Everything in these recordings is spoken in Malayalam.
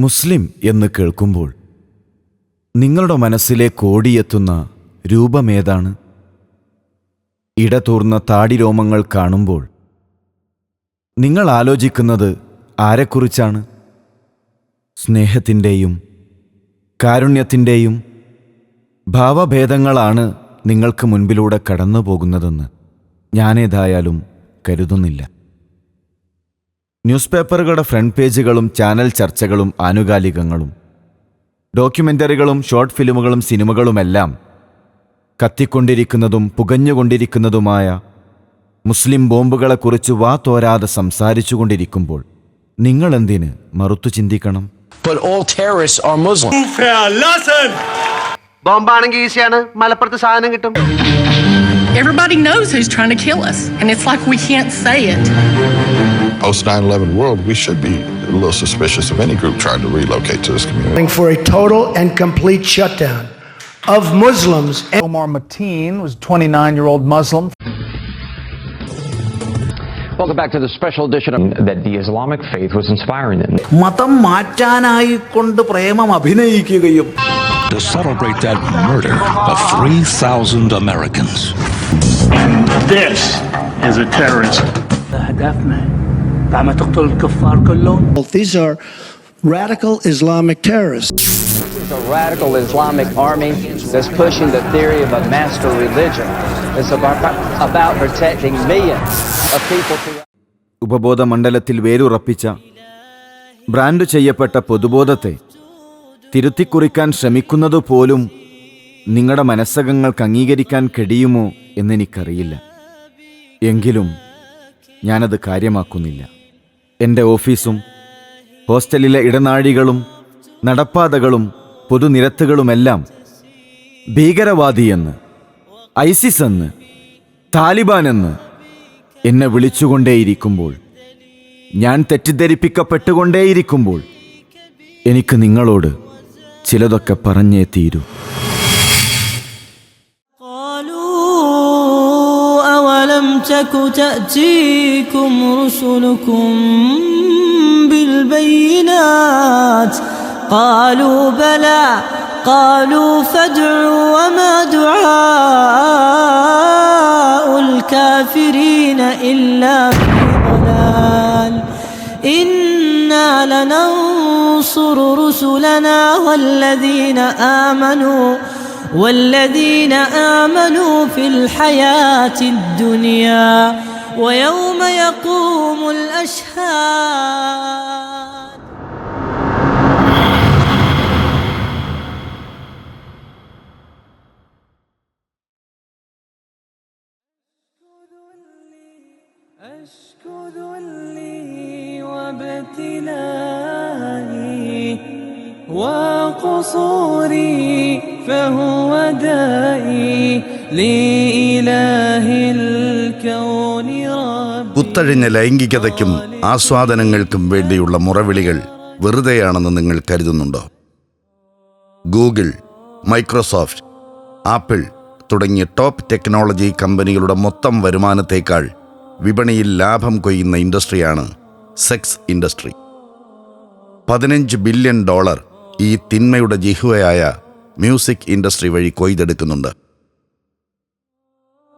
മുസ്ലിം എന്ന് കേൾക്കുമ്പോൾ നിങ്ങളുടെ മനസ്സിലേക്ക് ഓടിയെത്തുന്ന രൂപമേതാണ്? ഇടതൂർന്ന താടിരോമങ്ങൾ കാണുമ്പോൾ നിങ്ങൾ ആലോചിക്കുന്നത് ആരെക്കുറിച്ചാണ്? സ്നേഹത്തിൻ്റെയും കാരുണ്യത്തിൻ്റെയും ഭാവഭേദങ്ങളാണ് നിങ്ങൾക്ക് മുൻപിലൂടെ കടന്നു പോകുന്നതെന്ന് ഞാനേതായാലും കരുതുന്നില്ല. ന്യൂസ് പേപ്പറുകളുടെ ഫ്രണ്ട് പേജുകളും ചാനൽ ചർച്ചകളും ആനുകാലികങ്ങളും ഡോക്യുമെൻ്ററികളും ഷോർട്ട് ഫിലിമുകളും സിനിമകളുമെല്ലാം കത്തിക്കൊണ്ടിരിക്കുന്നതും പുകഞ്ഞുകൊണ്ടിരിക്കുന്നതുമായ മുസ്ലിം ബോംബുകളെക്കുറിച്ച് വാതോരാതെ സംസാരിച്ചുകൊണ്ടിരിക്കുമ്പോൾ നിങ്ങളെന്തിന് മറുത്തു ചിന്തിക്കണം? ബോംബാണെങ്കിൽ ഈസിയാണ്, മലപ്പുറത്ത് സാധനം കിട്ടും. Everybody knows who's trying to kill us, and it's like we can't say it. Post 9/11 world, we should be a little suspicious of any group trying to relocate to this community. For a total and complete shutdown of Muslims. Omar Mateen was a 29-year-old Muslim. Welcome back to the special edition that the Islamic faith was inspiring them. മതം മാറ്റാനായിക്കൊണ്ട് പ്രേമം അഭിനയിക്കുകയും to celebrate that murder of 3,000 Americans. This is a terrorist. These are radical Islamic terrorists. It's a radical Islamic army that's pushing the theory of a master religion. It's about protecting millions of people. ഉപബോധ മണ്ഡലത്തിൽ വേരുറപ്പിച്ച ബ്രാൻഡ് ചെയ്യപ്പെട്ട പൊതുബോധത്തെ തിരുത്തിക്കുറിക്കാൻ ശ്രമിക്കുന്നതുപോലും നിങ്ങളുടെ മനസ്സകങ്ങൾക്ക് അംഗീകരിക്കാൻ കഴിയുമോ എന്നെനിക്കറിയില്ല. എങ്കിലും ഞാനത് കാര്യമാക്കുന്നില്ല. എൻ്റെ ഓഫീസും ഹോസ്റ്റലിലെ ഇടനാഴികളും നടപ്പാതകളും പൊതുനിരത്തുകളുമെല്ലാം ഭീകരവാദിയെന്ന്, ഐസിസ് എന്ന്, താലിബാനെന്ന് എന്നെ വിളിച്ചുകൊണ്ടേയിരിക്കുമ്പോൾ, ഞാൻ തെറ്റിദ്ധരിപ്പിക്കപ്പെട്ടുകൊണ്ടേയിരിക്കുമ്പോൾ എനിക്ക് നിങ്ങളോട് ചിലതൊക്കെ പറഞ്ഞേ തീരൂ. أولم تك تأتيكم رسلكم بالبينات قالوا بلى قالوا فادعوا وما دعاء الكافرين إلا في ضلال إنا لننصر رسلنا والذين آمنوا في الحياة الدنيا ويوم يقوم الأشهاد. أشكو ذلي وابتلائي وقصوري فهو دائي لإله الكون ربي. കുത്തഴിഞ്ഞ ലൈംഗികതയ്ക്കും ആസ്വാദനങ്ങൾക്കും വേണ്ടിയുള്ള മുറവിളികൾ വെറുതെയാണെന്ന് നിങ്ങൾ കരുതുന്നുണ്ടോ? ഗൂഗിൾ, മൈക്രോസോഫ്റ്റ്, ആപ്പിൾ തുടങ്ങിയ ടോപ്പ് ടെക്നോളജി കമ്പനികളുടെ മൊത്തം വരുമാനത്തേക്കാൾ വിപണിയിൽ ലാഭം കൊയ്യുന്ന ഇൻഡസ്ട്രിയാണ് സെക്സ് ഇൻഡസ്ട്രി. $15 ബില്യൺ ഈ തിന്മയുടെ ജിഹ്വയായ മ്യൂസിക് ഇൻഡസ്ട്രി വഴി കൊയ്തെടുക്കുന്നുണ്ട്.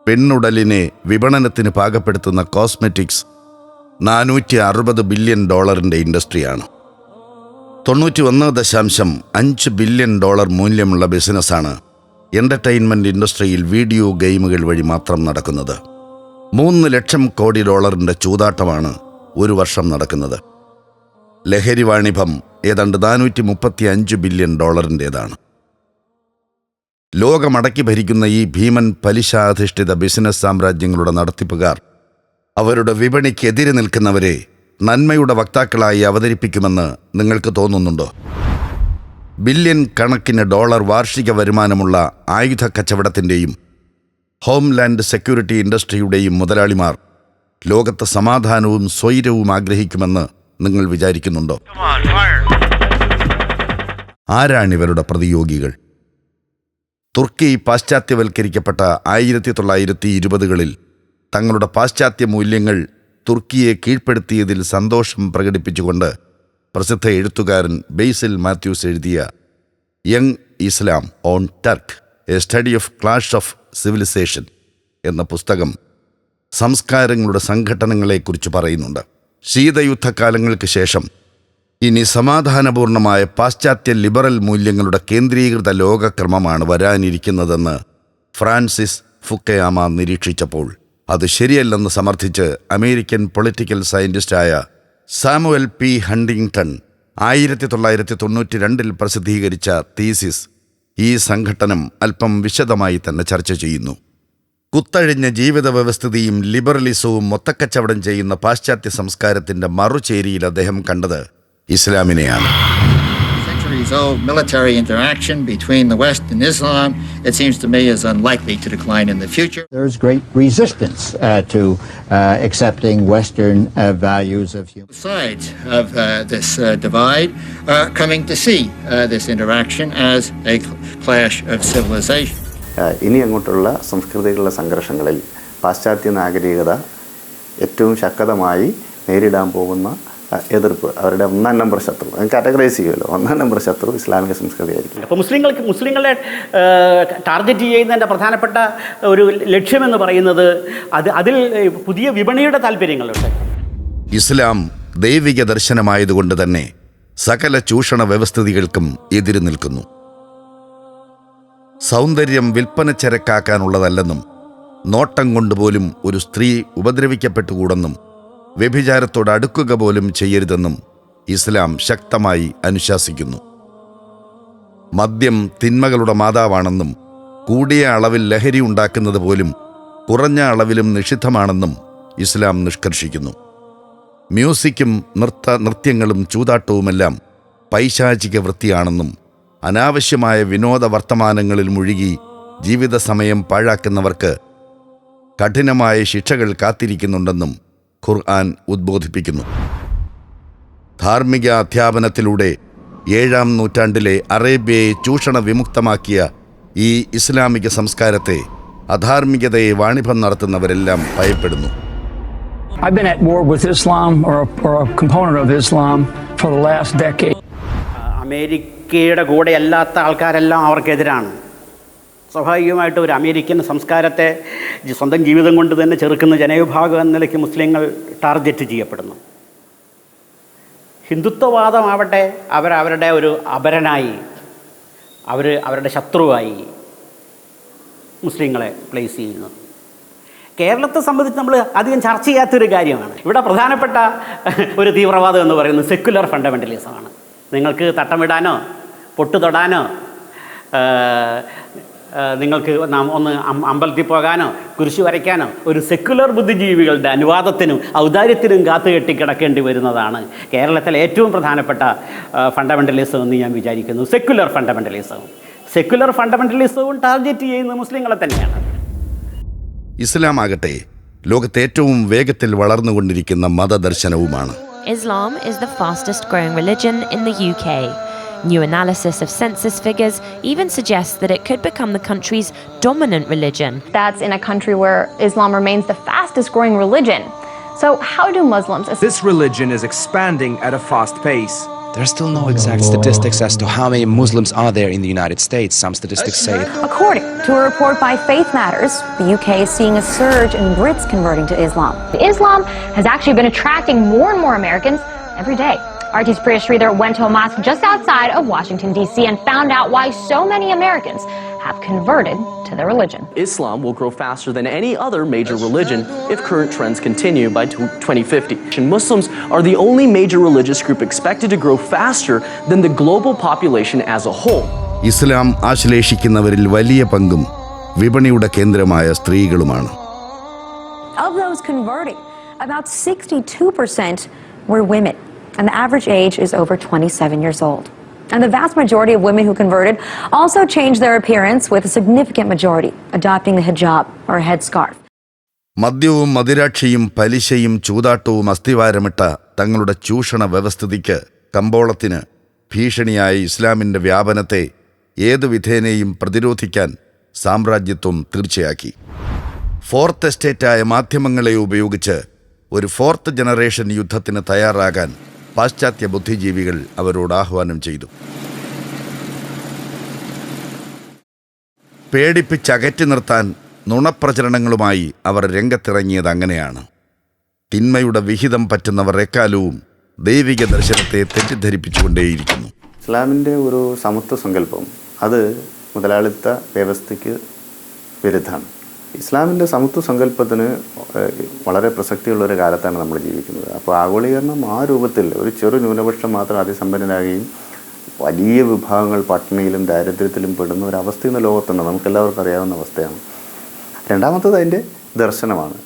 പെണ്ണുടലിനെ വിപണനത്തിന് പാകപ്പെടുത്തുന്ന കോസ്മെറ്റിക്സ് $460 ബില്യൺ ഇൻഡസ്ട്രിയാണ്. $91.5 ബില്യൺ മൂല്യമുള്ള ബിസിനസ്സാണ് എൻ്റർടൈൻമെൻറ്റ് ഇൻഡസ്ട്രിയിൽ വീഡിയോ ഗെയിമുകൾ വഴി മാത്രം നടക്കുന്നത്. $3 ലക്ഷം കോടി ചൂതാട്ടമാണ് ഒരു വർഷം നടക്കുന്നത്. ലഹരി വാണിഭം ഏതാണ്ട് $435 ബില്യൺ ലോകമടക്കി ഭരിക്കുന്ന ഈ ഭീമൻ പലിശാധിഷ്ഠിത ബിസിനസ് സാമ്രാജ്യങ്ങളുടെ നടത്തിപ്പുകാർ അവരുടെ വിപണിക്കെതിരെ നിൽക്കുന്നവരെ നന്മയുടെ വക്താക്കളായി അവതരിപ്പിക്കുമെന്ന് നിങ്ങൾക്ക് തോന്നുന്നുണ്ടോ? ബില്യൺ കണക്കിന് വാർഷിക വരുമാനമുള്ള ആയുധ കച്ചവടത്തിൻ്റെയും ഹോംലാൻഡ് സെക്യൂരിറ്റി ഇൻഡസ്ട്രിയുടെയും മുതലാളിമാർ ലോകത്ത് സമാധാനവും സ്വൈരവും ആഗ്രഹിക്കുമെന്ന് നിങ്ങൾ വിചാരിക്കുന്നുണ്ടോ? ആരാണിവരുടെ പ്രതിയോഗികൾ? തുർക്കി പാശ്ചാത്യവൽക്കരിക്കപ്പെട്ട 1920കളിൽ തങ്ങളുടെ പാശ്ചാത്യ മൂല്യങ്ങൾ തുർക്കിയെ കീഴ്പ്പെടുത്തിയതിൽ സന്തോഷം പ്രകടിപ്പിച്ചുകൊണ്ട് പ്രസിദ്ധ എഴുത്തുകാരൻ ബേസിൽ മാത്യൂസ് എഴുതിയ young Islam on trek a study of clash of civilisation എന്ന പുസ്തകം സംസ്കാരങ്ങളുടെ സംഘട്ടനങ്ങളെക്കുറിച്ച് പറയുന്നുണ്ട്. ശീതയുദ്ധകാലങ്ങൾക്ക് ശേഷം ഇനി സമാധാനപൂർണമായ പാശ്ചാത്യ ലിബറൽ മൂല്യങ്ങളുടെ കേന്ദ്രീകൃത ലോകക്രമമാണ് വരാനിരിക്കുന്നതെന്ന് ഫ്രാൻസിസ് ഫുക്കയാമ നിരീക്ഷിച്ചപ്പോൾ അത് ശരിയല്ലെന്ന് സമർത്ഥിച്ച് അമേരിക്കൻ പൊളിറ്റിക്കൽ സയന്റിസ്റ്റായ സാമുവൽ പി ഹണ്ടിങ്ടൺ 1992 പ്രസിദ്ധീകരിച്ച തീസിസ് ഈ സംഘട്ടനം അല്പം വിശദമായി തന്നെ ചർച്ച ചെയ്യുന്നു. കുത്തഴിഞ്ഞ ജീവിത വ്യവസ്ഥിതിയും ലിബറലിസവും മൊത്തക്കച്ചവടം ചെയ്യുന്ന പാശ്ചാത്യ സംസ്കാരത്തിന്റെ മറുചേരിയിൽ അദ്ദേഹം കണ്ടത് ഇസ്ലാമിനെയാണ്. Centuries-old military interaction between the West and Islam, it seems to me, is unlikely to decline in the future. There's great resistance to accepting Western values of human. Sides of this divide are coming to see this interaction as a clash of civilization. ഇനി അങ്ങോട്ടുള്ള സംസ്കൃതികളുടെ സംഘർഷങ്ങളിൽ പാശ്ചാത്യ നാഗരികത ഏറ്റവും ശക്തമായി നേരിടാൻ പോകുന്ന എതിർപ്പ്, അവരുടെ ഒന്നാം നമ്പർ ശത്രു കാറ്റഗറൈസ് ചെയ്യുമല്ലോ, ഒന്നാം നമ്പർ ശത്രു ഇസ്ലാമിക സംസ്കൃതിയായിരിക്കും. അപ്പോൾ മുസ്ലിങ്ങളെ ടാർഗറ്റ് ചെയ്യുന്നതിൻ്റെ പ്രധാനപ്പെട്ട ഒരു ലക്ഷ്യമെന്ന് പറയുന്നത് അതിൽ പുതിയ വിപണിയുടെ താല്പര്യങ്ങളുണ്ട്. ഇസ്ലാം ദൈവിക ദർശനമായതുകൊണ്ട് തന്നെ സകല ചൂഷണ വ്യവസ്ഥിതികൾക്കും എതിര് നിൽക്കുന്നു. സൗന്ദര്യം വിൽപ്പനച്ചരക്കാക്കാനുള്ളതല്ലെന്നും നോട്ടം കൊണ്ടുപോലും ഒരു സ്ത്രീ ഉപദ്രവിക്കപ്പെട്ടുകൂടെന്നും വ്യഭിചാരത്തോട് അടുക്കുക പോലും ചെയ്യരുതെന്നും ഇസ്ലാം ശക്തമായി അനുശാസിക്കുന്നു. മദ്യം തിന്മകളുടെ മാതാവാണെന്നും കൂടിയ അളവിൽ ലഹരി ഉണ്ടാക്കുന്നത് പോലും കുറഞ്ഞ അളവിലും നിഷിദ്ധമാണെന്നും ഇസ്ലാം നിഷ്കർഷിക്കുന്നു. മ്യൂസിക്കും നൃത്യങ്ങളും ചൂതാട്ടവുമെല്ലാം പൈശാചിക വൃത്തിയാണെന്നും അനാവശ്യമായ വിനോദ വർത്തമാനങ്ങളിൽ മുഴുകി ജീവിത സമയം പാഴാക്കുന്നവർക്ക് കഠിനമായ ശിക്ഷകൾ കാത്തിരിക്കുന്നുണ്ടെന്നും ഖുർആൻ ഉദ്ബോധിപ്പിക്കുന്നു. ധാർമ്മിക അധ്യാപനത്തിലൂടെ 7-ാം നൂറ്റാണ്ടിലെ അറേബ്യയെ ചൂഷണ വിമുക്തമാക്കിയ ഈ ഇസ്ലാമിക സംസ്കാരത്തെ അധാർമികതയെ വാണിഭം നടത്തുന്നവരെല്ലാം ഭയപ്പെടുന്നു. I've been at war with Islam or a component of Islam for the last decade. അമേരിക്കയുടെ കൂടെ അല്ലാത്ത ആൾക്കാരെല്ലാം അവർക്കെതിരാണ്. സ്വാഭാവികമായിട്ട് ഒരു അമേരിക്കൻ സംസ്കാരത്തെ സ്വന്തം ജീവിതം കൊണ്ട് തന്നെ ചെറുക്കുന്ന ജനവിഭാഗം എന്ന നിലയ്ക്ക് മുസ്ലിങ്ങൾ ടാർഗറ്റ് ചെയ്യപ്പെടുന്നു. ഹിന്ദുത്വവാദമാവട്ടെ അവരവരുടെ ഒരു അപരനായി, അവരുടെ ശത്രുവായി മുസ്ലിങ്ങളെ പ്ലേസ് ചെയ്യുന്നു. കേരളത്തെ സംബന്ധിച്ച് നമ്മൾ അധികം ചർച്ച ചെയ്യാത്തൊരു കാര്യമാണ്. ഇവിടെ പ്രധാനപ്പെട്ട ഒരു തീവ്രവാദം എന്ന് പറയുന്നത് സെക്യുലർ ഫണ്ടമെൻ്റലിസമാണ്. നിങ്ങൾക്ക് തട്ടമിടാനോ പൊട്ട് തൊടാനോ നിങ്ങൾക്ക് ഒന്ന് അമ്പലത്തിൽ പോകാനോ കുരിശു വരയ്ക്കാനോ ഒരു സെക്യുലർ ബുദ്ധിജീവികളുടെ അനുവാദത്തിനും ഔദാര്യത്തിനും കാത്തുകെട്ടി കിടക്കേണ്ടി വരുന്നതാണ് കേരളത്തിലെ ഏറ്റവും പ്രധാനപ്പെട്ട ഫണ്ടമെൻ്റലിസം എന്ന് ഞാൻ വിചാരിക്കുന്നു. സെക്യുലർ ഫണ്ടമെൻ്റലിസവും ടാർഗറ്റ് ചെയ്യുന്ന മുസ്ലിങ്ങളെ തന്നെയാണ്. ഇസ്ലാം ആകട്ടെ ലോകത്തെ ഏറ്റവും വേഗത്തിൽ വളർന്നുകൊണ്ടിരിക്കുന്ന മതദർശനവുമാണ്. Islam is the fastest growing religion in the UK. New analysis of census figures even suggests that it could become the country's dominant religion. That's in a country where Islam remains the fastest growing religion. So how do Muslims... This religion is expanding at a fast pace. There are still no exact statistics as to how many Muslims are there in the United States. Some statistics say... According to a report by Faith Matters, the UK is seeing a surge in Brits converting to Islam. Islam has actually been attracting more and more Americans every day. RT's Priya Sridhar went to a mosque just outside of Washington, D.C. and found out why so many Americans have converted to their religion. Islam will grow faster than any other major religion if current trends continue by 2050. And Muslims are the only major religious group expected to grow faster than the global population as a whole. ഇസ്ലാം ആശ്ലേഷിക്കുന്നവരിൽ വലിയ പങ്കും വിപണിയുടെ കേന്ദ്രമായ സ്ത്രീകളുമാണ്. Of those converting, about 62% were women. And the average age is over 27 years old. And the vast majority of women who converted also changed their appearance, with a significant majority adopting the hijab or a headscarf. മദ്യവും മദിരാക്ഷിയും പലിശയും ചൂതാട്ടവും അസ്ഥിവാരമിട്ട തങ്ങളുടെ ചൂഷണ വ്യവസ്ഥിതിക്ക് കമ്പോളത്തിന് ഭീഷണിയായ ഇസ്ലാമിൻ്റെ വ്യാപനത്തെ ഏതു വിധേനയും പ്രതിരോധിക്കാൻ സാമ്രാജ്യത്വം തീർച്ചയാക്കി. ഫോർത്ത് എസ്റ്റേറ്റായ മാധ്യമങ്ങളെ ഉപയോഗിച്ച് ഒരു ഫോർത്ത് ജനറേഷൻ യുദ്ധത്തിന് തയ്യാറാകാൻ പാശ്ചാത്യ ബുദ്ധിജീവികൾ അവരോട് ആഹ്വാനം ചെയ്തു. പേടിപ്പിച്ചകറ്റി നിർത്താൻ നുണപ്രചരണങ്ങളുമായി അവർ രംഗത്തിറങ്ങിയത് അങ്ങനെയാണ്. തിന്മയുടെ വിഹിതം പറ്റുന്നവർ എക്കാലവും ദൈവിക ദർശനത്തെ തെറ്റിദ്ധരിപ്പിച്ചുകൊണ്ടേയിരിക്കുന്നു. ഇസ്ലാമിൻ്റെ ഒരു സമത്വ സങ്കല്പം അത് മുതലാളിത്ത വ്യവസ്ഥയ്ക്ക് വിരുദ്ധമാണ്. ഇസ്ലാമിൻ്റെ സമത്വ സങ്കല്പത്തിന് വളരെ പ്രസക്തിയുള്ളൊരു കാലത്താണ് നമ്മൾ ജീവിക്കുന്നത്. അപ്പോൾ ആഗോളീകരണം ആ രൂപത്തിൽ ഒരു ചെറു ന്യൂനപക്ഷം മാത്രം അതിസമ്പന്നരാകുകയും വലിയ വിഭാഗങ്ങൾ പട്ടിണിയിലും ദാരിദ്ര്യത്തിലും പെടുന്ന ഒരവസ്ഥ ഇന്ന് ലോകത്തുണ്ട്. നമുക്കെല്ലാവർക്കും അറിയാവുന്ന അവസ്ഥയാണ്. രണ്ടാമത്തത് അതിൻ്റെ ദർശനമാണ്.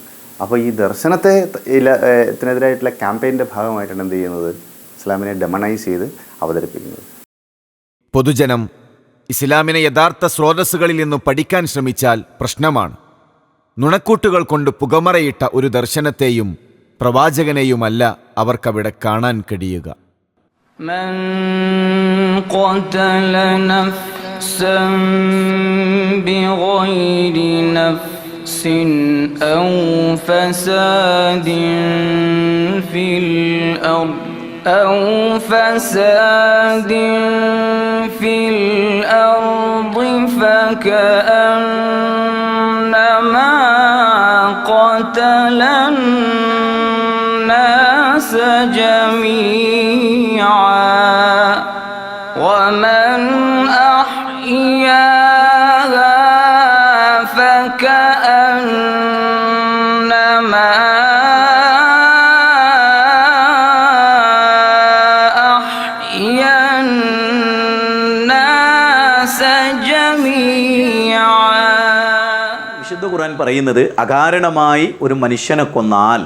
അപ്പോൾ ഈ ദർശനത്തിനെതിരായിട്ടുള്ള ക്യാമ്പയിൻ്റെ ഭാഗമായിട്ടാണ് എന്ത് ചെയ്യുന്നത്, ഇസ്ലാമിനെ ഡെമണൈസ് ചെയ്ത് അവതരിപ്പിക്കുന്നത്. പൊതുജനം ഇസ്ലാമിനെ യഥാർത്ഥ സ്രോതസ്സുകളിൽ നിന്നും പഠിക്കാൻ ശ്രമിച്ചാൽ പ്രശ്നമാണ്. നുണക്കൂട്ടുകൾ കൊണ്ട് പുകമറയിട്ട ഒരു ദർശനത്തെയും പ്രവാചകനെയുമല്ല അവർക്കവിടെ കാണാൻ കഴിയുക. من قتل نفسا بغير نفس أو فساد في الأرض فكأنما قتل الناس جميعا ومن أحياها فكأنما أحيا الناس جميعا. വിശുദ്ധ ഖുർആൻ പറയുന്നത് അകാരണമായി ഒരു മനുഷ്യനെ കൊന്നാൽ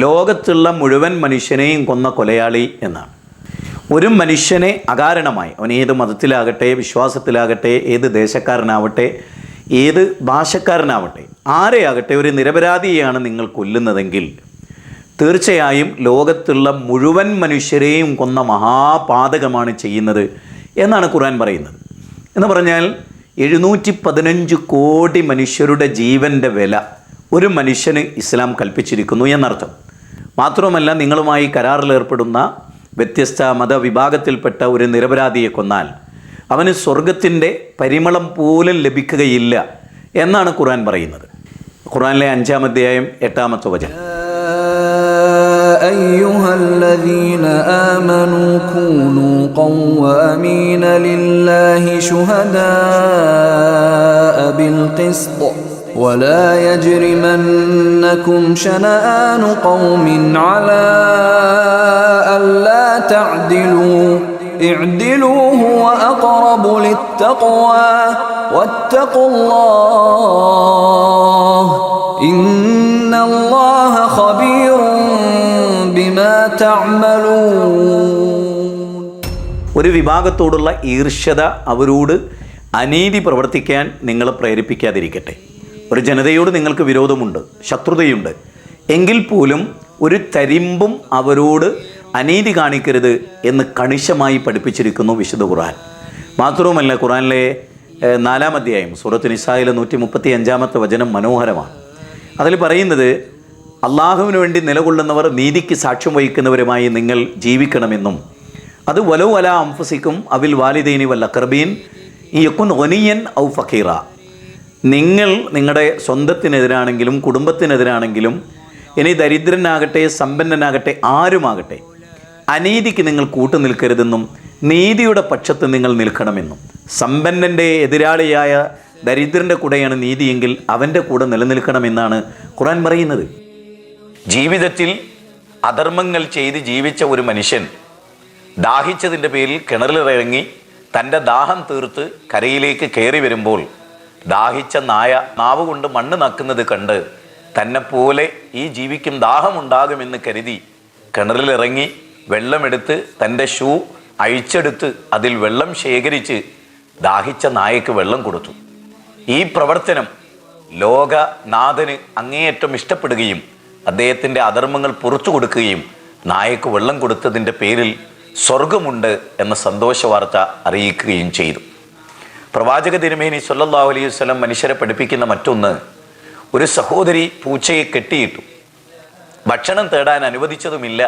ലോകത്തുള്ള മുഴുവൻ മനുഷ്യനെയും കൊന്ന കൊലയാളി എന്നാണ്. ഒരു മനുഷ്യനെ അകാരണമായി, അവൻ ഏത് മതത്തിലാകട്ടെ, വിശ്വാസത്തിലാകട്ടെ, ഏത് ദേശക്കാരനാവട്ടെ, ഏത് ഭാഷക്കാരനാവട്ടെ, ആരെയാകട്ടെ, ഒരു നിരപരാധിയെയാണ് നിങ്ങൾ കൊല്ലുന്നതെങ്കിൽ തീർച്ചയായും ലോകത്തുള്ള മുഴുവൻ മനുഷ്യരെയും കൊന്ന മഹാപാതകമാണ് ചെയ്യുന്നത് എന്നാണ് ഖുർആൻ പറയുന്നത്. എന്ന് പറഞ്ഞാൽ 715 കോടി മനുഷ്യരുടെ ജീവൻ്റെ വില ഒരു മനുഷ്യന് ഇസ്ലാം കൽപ്പിച്ചിരിക്കുന്നു എന്നർത്ഥം. മാത്രവുമല്ല, നിങ്ങളുമായി കരാറിലേർപ്പെടുന്ന വ്യത്യസ്ത മതവിഭാഗത്തിൽപ്പെട്ട ഒരു നിരപരാധിയെ കൊന്നാൽ അവന് സ്വർഗത്തിൻ്റെ പരിമളം പോലും ലഭിക്കുകയില്ല എന്നാണ് ഖുർആൻ പറയുന്നത്. ഖുർആനിലെ 5-ാം അധ്യായം 8-ാമത്തെ വചനം. أيها الذين آمنوا كونوا قوامين لله شهداء بالقسط ولا يجرمنكم شنآن قوم على ألا تعدلوا اعدلوا هو أقرب للتقوى واتقوا الله إن الله خبير بما تعملون. ഒരു വിഭാഗത്തോടുള്ള ഈർഷ്യത അവരോട് അനീതി പ്രവർത്തിക്കാൻ നിങ്ങളെ പ്രേരിപ്പിക്കാതിരിക്കട്ടെ. ഒരു ജനതയോട് നിങ്ങൾക്ക് വിരോധമുണ്ട്, ശത്രുതയുണ്ട്, എങ്കിൽ പോലും ഒരു തരിമ്പും അവരോട് അനീതി കാണിക്കരുത് എന്ന് കണിശമായി പഠിപ്പിച്ചിരിക്കുന്നു വിശുദ്ധ ഖുർആൻ. മാത്രവുമല്ല, ഖുർആനിലെ 4-ാം അധ്യായം സൂറത്ത് നിസായിലെ 135-ാമത്തെ വചനം മനോഹരമാണ്. അതിൽ പറയുന്നത്, അള്ളാഹുവിന് വേണ്ടി നിലകൊള്ളുന്നവർ നീതിക്ക് സാക്ഷ്യം വഹിക്കുന്നവരുമായി നിങ്ങൾ ജീവിക്കണമെന്നും അത് വലോ വല അംഫസിക്കും അവിൽ വാലിദൈനി വൽ അഖർബീൻ യകുൻ ഗനിയൻ ഔ ഫഖീറ. നിങ്ങൾ നിങ്ങളുടെ സ്വന്തത്തിനെതിരാണെങ്കിലും കുടുംബത്തിനെതിരാണെങ്കിലും ഇനി ദരിദ്രനാകട്ടെ സമ്പന്നനാകട്ടെ ആരുമാകട്ടെ അനീതിക്ക് നിങ്ങൾ കൂട്ടുനിൽക്കരുതെന്നും നീതിയുടെ പക്ഷത്ത് നിങ്ങൾ നിൽക്കണമെന്നും. സമ്പന്നൻ്റെ എതിരാളിയായ ദരിദ്രൻ്റെ കൂടെയാണ് നീതിയെങ്കിൽ അവൻ്റെ കൂടെ നിലനിൽക്കണമെന്നാണ് ഖുർആൻ പറയുന്നത്. ജീവിതത്തിൽ അധർമ്മങ്ങൾ ചെയ്ത് ജീവിച്ച ഒരു മനുഷ്യൻ ദാഹിച്ചതിൻ്റെ പേരിൽ കിണറിലിറങ്ങി തൻ്റെ ദാഹം തീർത്ത് കരയിലേക്ക് കയറി വരുമ്പോൾ ദാഹിച്ച നായ നാവ് കൊണ്ട് മണ്ണ് നക്കുന്നത് കണ്ട് തന്നെപ്പോലെ ഈ ജീവിക്കും ദാഹമുണ്ടാകുമെന്ന് കരുതി കിണറിലിറങ്ങി വെള്ളമെടുത്ത് തൻ്റെ ഷൂ അഴിച്ചെടുത്ത് അതിൽ വെള്ളം ശേഖരിച്ച് ദാഹിച്ച നായക്ക് വെള്ളം കൊടുത്തു. ഈ പ്രവർത്തനം ലോകനാഥന് അങ്ങേയറ്റം ഇഷ്ടപ്പെടുകയും അദ്ദേഹത്തിൻ്റെ അധർമ്മങ്ങൾ പുറത്തു കൊടുക്കുകയും നായക്ക് വെള്ളം കൊടുത്തതിൻ്റെ പേരിൽ സ്വർഗമുണ്ട് എന്ന സന്തോഷ വാർത്ത അറിയിക്കുകയും ചെയ്തു. പ്രവാചക തിരുമേനി സല്ലല്ലാഹു അലൈഹി വസല്ലം മനുഷ്യരെ പഠിപ്പിക്കുന്ന മറ്റൊന്ന്, ഒരു സഹോദരി പൂച്ചയെ കെട്ടിയിട്ടു, ഭക്ഷണം തേടാൻ അനുവദിച്ചതുമില്ല,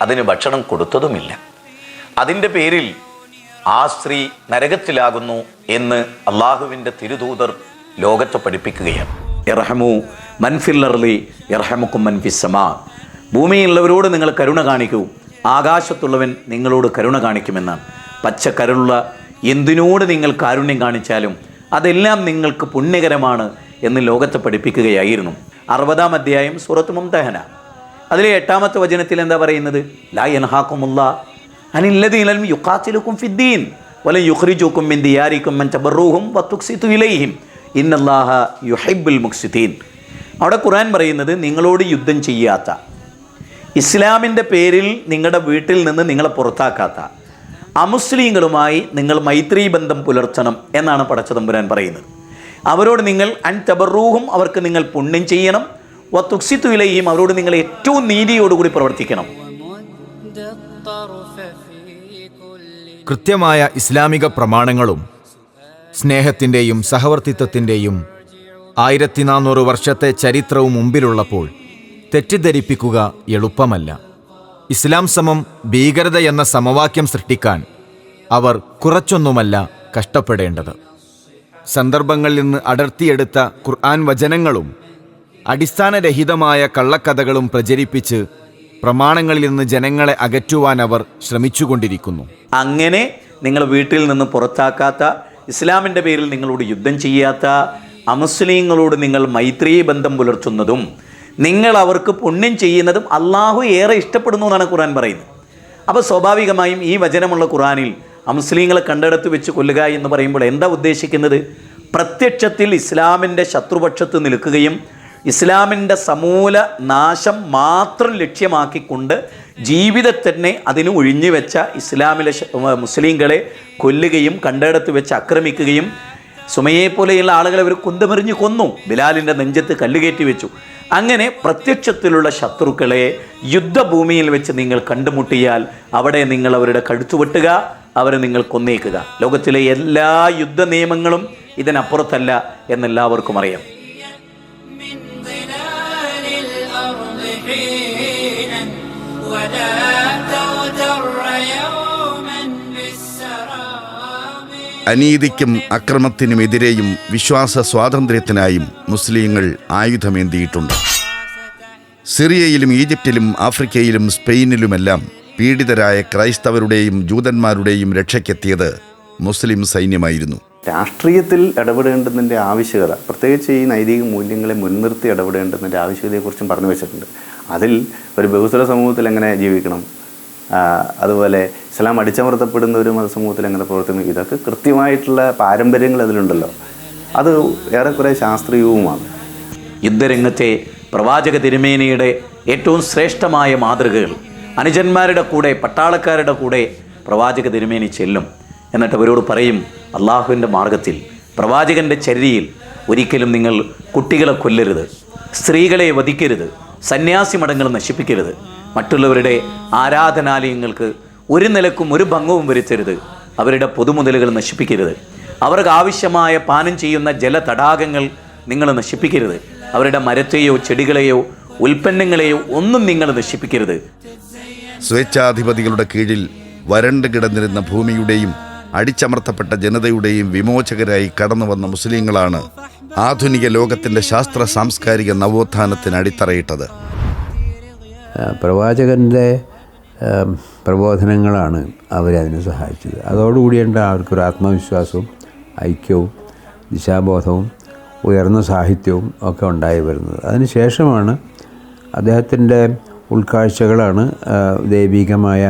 അതിന് ഭക്ഷണം കൊടുത്തതുമില്ല. അതിൻ്റെ പേരിൽ ആ സ്ത്രീ നരകത്തിലാകുന്നു എന്ന് അള്ളാഹുവിൻ്റെ തിരുദൂതർ ലോകത്തെ പഠിപ്പിക്കുകയാണ്. ഇർഹമു മൻഫിൽ അർളി യർഹമുക്കും മൻഫിസ്സമാ. ഭൂമിയിലുള്ളവരോട് നിങ്ങൾ കരുണ കാണിക്കൂ, ആകാശത്തുള്ളവൻ നിങ്ങളോട് കരുണ കാണിക്കുമെന്നാണ്. പച്ചക്കരുള്ള എന്തിനോട് നിങ്ങൾ കാരുണ്യം കാണിച്ചാലും അതെല്ലാം നിങ്ങൾക്ക് പുണ്യകരമാണ് എന്ന് ലോകത്തെ പഠിപ്പിക്കുകയായിരുന്നു. 60-ാം അധ്യായം സൂറത്ത് മുംതഹന, അതിലെ 8-ാമത്തെ വചനത്തിൽ എന്താ പറയുന്നത്? ലാ യൻഹാകുമുല്ലാഹ് അനില്ലദീന ലം യുഖാതിലുകും ഫിദ്ദീൻ വലൻ യുഖ്രിജുകും മിൻ ദിയാരികും മൻ തബറൂഹും വതുഖ്സിതു ഇലൈഹിം ഇന്നല്ലാഹ യുഹിബ്ബുൽ മുഖ്സിതീൻ. അവിടെ ഖുർആൻ പറയുന്നത്, നിങ്ങളോട് യുദ്ധം ചെയ്യാത്ത, ഇസ്ലാമിൻ്റെ പേരിൽ നിങ്ങളുടെ വീട്ടിൽ നിന്ന് നിങ്ങളെ പുറത്താക്കാത്ത അമുസ്ലിങ്ങളുമായി നിങ്ങൾ മൈത്രി ബന്ധം പുലർത്തണം എന്നാണ് പടച്ചതമ്പുരാൻ പറയുന്നത്. അവരോട് നിങ്ങൾ അൻ തബറൂഹും, അവർക്ക് നിങ്ങൾ പുണ്യം ചെയ്യണം, വതുഖ്സിതു ഇലൈഹിം, അവരോട് നിങ്ങൾ ഏറ്റവും നീതിയോടുകൂടി പ്രവർത്തിക്കണം. കൃത്യമായ ഇസ്ലാമിക പ്രമാണങ്ങളും സ്നേഹത്തിൻ്റെയും സഹവർത്തിത്വത്തിൻ്റെയും 1400 വർഷത്തെ ചരിത്രവും മുമ്പിലുള്ളപ്പോൾ തെറ്റിദ്ധരിപ്പിക്കുക എളുപ്പമല്ല. ഇസ്ലാം സമം ഭീകരത എന്ന സമവാക്യം സൃഷ്ടിക്കാൻ അവർ കുറച്ചൊന്നുമല്ല കഷ്ടപ്പെടേണ്ടത്. സന്ദർഭങ്ങളിൽ നിന്ന് അടർത്തിയെടുത്ത ഖുർആൻ വചനങ്ങളും അടിസ്ഥാനരഹിതമായ കള്ളക്കഥകളും പ്രചരിപ്പിച്ച് പ്രമാണങ്ങളിൽ നിന്ന് ജനങ്ങളെ അകറ്റുവാൻ അവർ ശ്രമിച്ചുകൊണ്ടിരിക്കുന്നു. അങ്ങനെ നിങ്ങൾ വീട്ടിൽ നിന്ന് പുറത്താക്കാത്ത, ഇസ്ലാമിൻ്റെ പേരിൽ നിങ്ങളോട് യുദ്ധം ചെയ്യാത്ത അമുസ്ലിങ്ങളോട് നിങ്ങൾ മൈത്രീ ബന്ധം പുലർത്തുന്നതും നിങ്ങൾ അവർക്ക് പുണ്യം ചെയ്യുന്നതും അള്ളാഹു ഏറെ ഇഷ്ടപ്പെടുന്നു എന്നാണ് ഖുർആൻ പറയുന്നത്. അപ്പോൾ സ്വാഭാവികമായും ഈ വചനമുള്ള ഖുർആനിൽ അമുസ്ലിങ്ങളെ കണ്ടെടുത്ത് വെച്ച് കൊല്ലുക എന്ന് പറയുമ്പോൾ എന്താ ഉദ്ദേശിക്കുന്നത്? പ്രത്യക്ഷത്തിൽ ഇസ്ലാമിൻ്റെ ശത്രുപക്ഷത്ത് നിൽക്കുകയും ഇസ്ലാമിൻ്റെ സമൂല നാശം മാത്രം ലക്ഷ്യമാക്കിക്കൊണ്ട് ജീവിതത്തിനെ അതിന് ഒഴിഞ്ഞു വെച്ച ഇസ്ലാമിലെ മുസ്ലിങ്ങളെ കൊല്ലുകയും കണ്ടെടുത്ത് വെച്ച് ആക്രമിക്കുകയും, സുമയെ പോലെയുള്ള ആളുകളെ അവർ കുന്തമെറിഞ്ഞ് കൊന്നു, ബിലാലിൻ്റെ നെഞ്ചത്ത് കല്ലുകയറ്റി വെച്ചു. അങ്ങനെ പ്രത്യക്ഷത്തിലുള്ള ശത്രുക്കളെ യുദ്ധഭൂമിയിൽ വെച്ച് നിങ്ങൾ കണ്ടുമുട്ടിയാൽ അവിടെ നിങ്ങൾ അവരുടെ കഴുത്തു വെട്ടുക, അവരെ നിങ്ങൾ കൊന്നേക്കുക. ലോകത്തിലെ എല്ലാ യുദ്ധ നിയമങ്ങളും ഇതിനപ്പുറത്തല്ല എന്നെല്ലാവർക്കും അറിയാം. അനീതിക്കും അക്രമത്തിനുമെതിരെയും വിശ്വാസ സ്വാതന്ത്ര്യത്തിനായും മുസ്ലിങ്ങൾ ആയുധമേന്തിയിട്ടുണ്ട്. സിറിയയിലും ഈജിപ്തിലും ആഫ്രിക്കയിലും സ്പെയിനിലുമെല്ലാം പീഡിതരായ ക്രൈസ്തവരുടെയും ജൂതന്മാരുടെയും രക്ഷയ്ക്കെത്തിയത് മുസ്ലിം സൈന്യമായിരുന്നു. രാഷ്ട്രീയത്തിൽ ഇടപെടേണ്ടതിൻ്റെ ആവശ്യകത, പ്രത്യേകിച്ച് ഈ നൈതിക മൂല്യങ്ങളെ മുൻനിർത്തി ഇടപെടേണ്ടതിൻ്റെ ആവശ്യകതയെക്കുറിച്ചും പറഞ്ഞു വെച്ചിട്ടുണ്ട്. അതിൽ ഒരു ബഹുസ്വര സമൂഹത്തിൽ എങ്ങനെ ജീവിക്കണം, അതുപോലെ ഇസ്ലാം അടിച്ചമർത്തപ്പെടുന്ന ഒരു മതസമൂഹത്തിൽ എങ്ങനെ പ്രവർത്തിക്കുന്നു, ഇതൊക്കെ കൃത്യമായിട്ടുള്ള പാരമ്പര്യങ്ങൾ അതിലുണ്ടല്ലോ. അത് ഏറെക്കുറെ ശാസ്ത്രീയവുമാണ്. യുദ്ധരംഗത്തെ പ്രവാചക തിരുമേനിയുടെ ഏറ്റവും ശ്രേഷ്ഠമായ മാതൃകകൾ അനുജന്മാരുടെ കൂടെ, പട്ടാളക്കാരുടെ കൂടെ പ്രവാചക തിരുമേനി ചെല്ലും. എന്നിട്ട് അവരോട് പറയും, അള്ളാഹുവിൻ്റെ മാർഗത്തിൽ പ്രവാചകൻ്റെ ചര്യയിൽ ഒരിക്കലും നിങ്ങൾ കുട്ടികളെ കൊല്ലരുത്, സ്ത്രീകളെ വധിക്കരുത്, സന്യാസി മഠങ്ങൾ നശിപ്പിക്കരുത്, മറ്റുള്ളവരുടെ ആരാധനാലയങ്ങൾക്ക് ഒരു നിലക്കും ഒരു ഭംഗവും വരുത്തരുത്, അവരുടെ പൊതുമുതലുകൾ നശിപ്പിക്കരുത്, അവർക്ക് ആവശ്യമായ പാനം ചെയ്യുന്ന ജലതടാകങ്ങൾ നിങ്ങൾ നശിപ്പിക്കരുത്, അവരുടെ മരത്തെയോ ചെടികളെയോ ഉൽപ്പന്നങ്ങളെയോ ഒന്നും നിങ്ങൾ നശിപ്പിക്കരുത്. സ്വേച്ഛാധിപതികളുടെ കീഴിൽ വരണ്ട് കിടന്നിരുന്ന ഭൂമിയുടെയും അടിച്ചമർത്തപ്പെട്ട ജനതയുടെയും വിമോചകരായി കടന്നു വന്ന മുസ്ലിങ്ങളാണ് ആധുനിക ലോകത്തിൻ്റെ ശാസ്ത്ര സാംസ്കാരിക നവോത്ഥാനത്തിന് അടിത്തറയിട്ടത്. പ്രവാചകൻ്റെ പ്രബോധനങ്ങളാണ് അവരെ അതിനെ സഹായിച്ചത്. അതോടുകൂടിയുണ്ട് അവർക്കൊരു ആത്മവിശ്വാസവും ഐക്യവും ദിശാബോധവും ഉയർന്ന സാഹിത്യവും ഒക്കെ ഉണ്ടായി വരുന്നത്. അതിനുശേഷമാണ് അദ്ദേഹത്തിൻ്റെ ഉൾക്കാഴ്ചകളാണ് ദൈവികമായ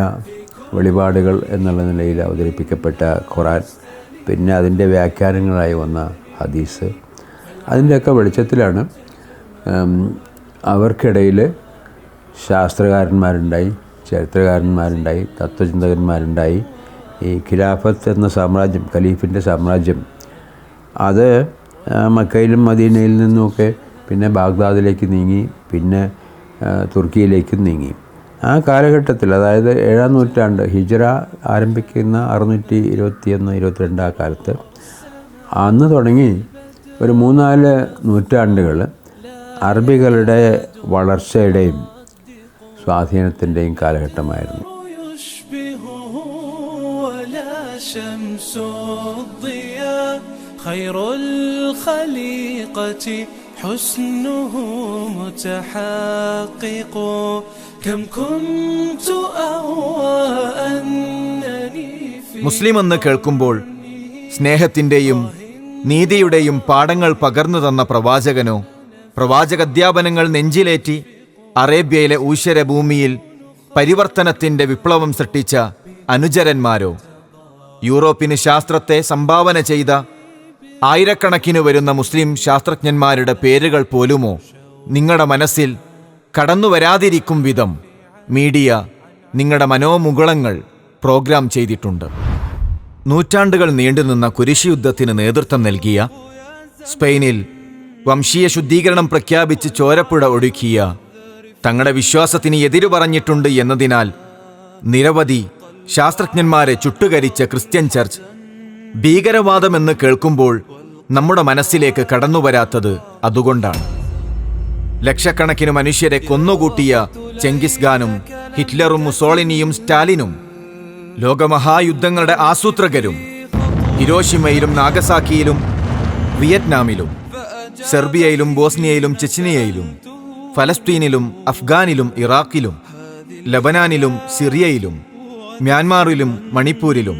വെളിപാടുകൾ എന്നുള്ള നിലയിൽ അവതരിപ്പിക്കപ്പെട്ട ഖുർആൻ, പിന്നെ അതിൻ്റെ വ്യാഖ്യാനങ്ങളായി വന്ന ഹദീസ്. അതിൻ്റെയൊക്കെ വെളിച്ചത്തിലാണ് അവർക്കിടയിൽ ശാസ്ത്രകാരന്മാരുണ്ടായി, ചരിത്രകാരന്മാരുണ്ടായി, തത്വചിന്തകന്മാരുണ്ടായി. ഈ ഖിലാഫത്ത് എന്ന സാമ്രാജ്യം, ഖലീഫിൻ്റെ സാമ്രാജ്യം, അത് മക്കയിലും മദീനയിൽ നിന്നുമൊക്കെ പിന്നെ ബാഗ്ദാദിലേക്ക് നീങ്ങി, പിന്നെ തുർക്കിയിലേക്കും നീങ്ങി. ആ കാലഘട്ടത്തിൽ, അതായത് 7-ാം നൂറ്റാണ്ട് ഹിജ്റ ആരംഭിക്കുന്ന 621-22 ആ കാലത്ത്, അന്ന് തുടങ്ങി ഒരു 3-4 നൂറ്റാണ്ടുകൾ അറബികളുടെ വളർച്ചയുടെയും സ്വാധീനത്തിൻ്റെയും കാലഘട്ടമായിരുന്നു. മുസ്ലിം എന്ന് കേൾക്കുമ്പോൾ സ്നേഹത്തിൻ്റെയും നീതിയുടെയും പാഠങ്ങൾ പകർന്നു തന്ന പ്രവാചകനോ, പ്രവാചകധ്യാപനങ്ങൾ നെഞ്ചിലേറ്റി അറേബ്യയിലെ ഊശ്വരഭൂമിയിൽ പരിവർത്തനത്തിൻ്റെ വിപ്ലവം സൃഷ്ടിച്ച അനുചരന്മാരോ, യൂറോപ്പിന് ശാസ്ത്രത്തെ സംഭാവന ചെയ്ത ആയിരക്കണക്കിന് വരുന്ന മുസ്ലിം ശാസ്ത്രജ്ഞന്മാരുടെ പേരുകൾ പോലുമോ നിങ്ങളുടെ മനസ്സിൽ കടന്നു വരാതിരിക്കും വിധം മീഡിയ നിങ്ങളുടെ മനോമുകുളങ്ങൾ പ്രോഗ്രാം ചെയ്തിട്ടുണ്ട്. നൂറ്റാണ്ടുകൾ നീണ്ടുനിന്ന കുരിശ് യുദ്ധത്തിന് നേതൃത്വം നൽകിയ, സ്പെയിനിൽ വംശീയ ശുദ്ധീകരണം പ്രഖ്യാപിച്ച് ചോരപ്പുഴ ഒഴുക്കിയ, തങ്ങളുടെ വിശ്വാസത്തിന് എതിരു പറഞ്ഞിട്ടുണ്ട് എന്നതിനാൽ നിരവധി ശാസ്ത്രജ്ഞന്മാരെ ചുട്ടുകരിച്ച ക്രിസ്ത്യൻ ചർച്ച് ഭീകരവാദമെന്ന് കേൾക്കുമ്പോൾ നമ്മുടെ മനസ്സിലേക്ക് കടന്നുവരാത്തത് അതുകൊണ്ടാണ്. ലക്ഷക്കണക്കിന് മനുഷ്യരെ കൊന്നുകൂട്ടിയ ചെങ്കിസ് ഖാനും ഹിറ്റ്ലറും മുസോളിനിയും സ്റ്റാലിനും ലോകമഹായുദ്ധങ്ങളുടെ ആസൂത്രകരും ഹിരോഷിമയിലും നാഗസാക്കിയിലും വിയറ്റ്നാമിലും സെർബിയയിലും ബോസ്നിയയിലും ചെച്നിയയിലും ഫലസ്തീനിലും അഫ്ഗാനിലും ഇറാഖിലും ലബനാനിലും സിറിയയിലും മ്യാൻമാറിലും മണിപ്പൂരിലും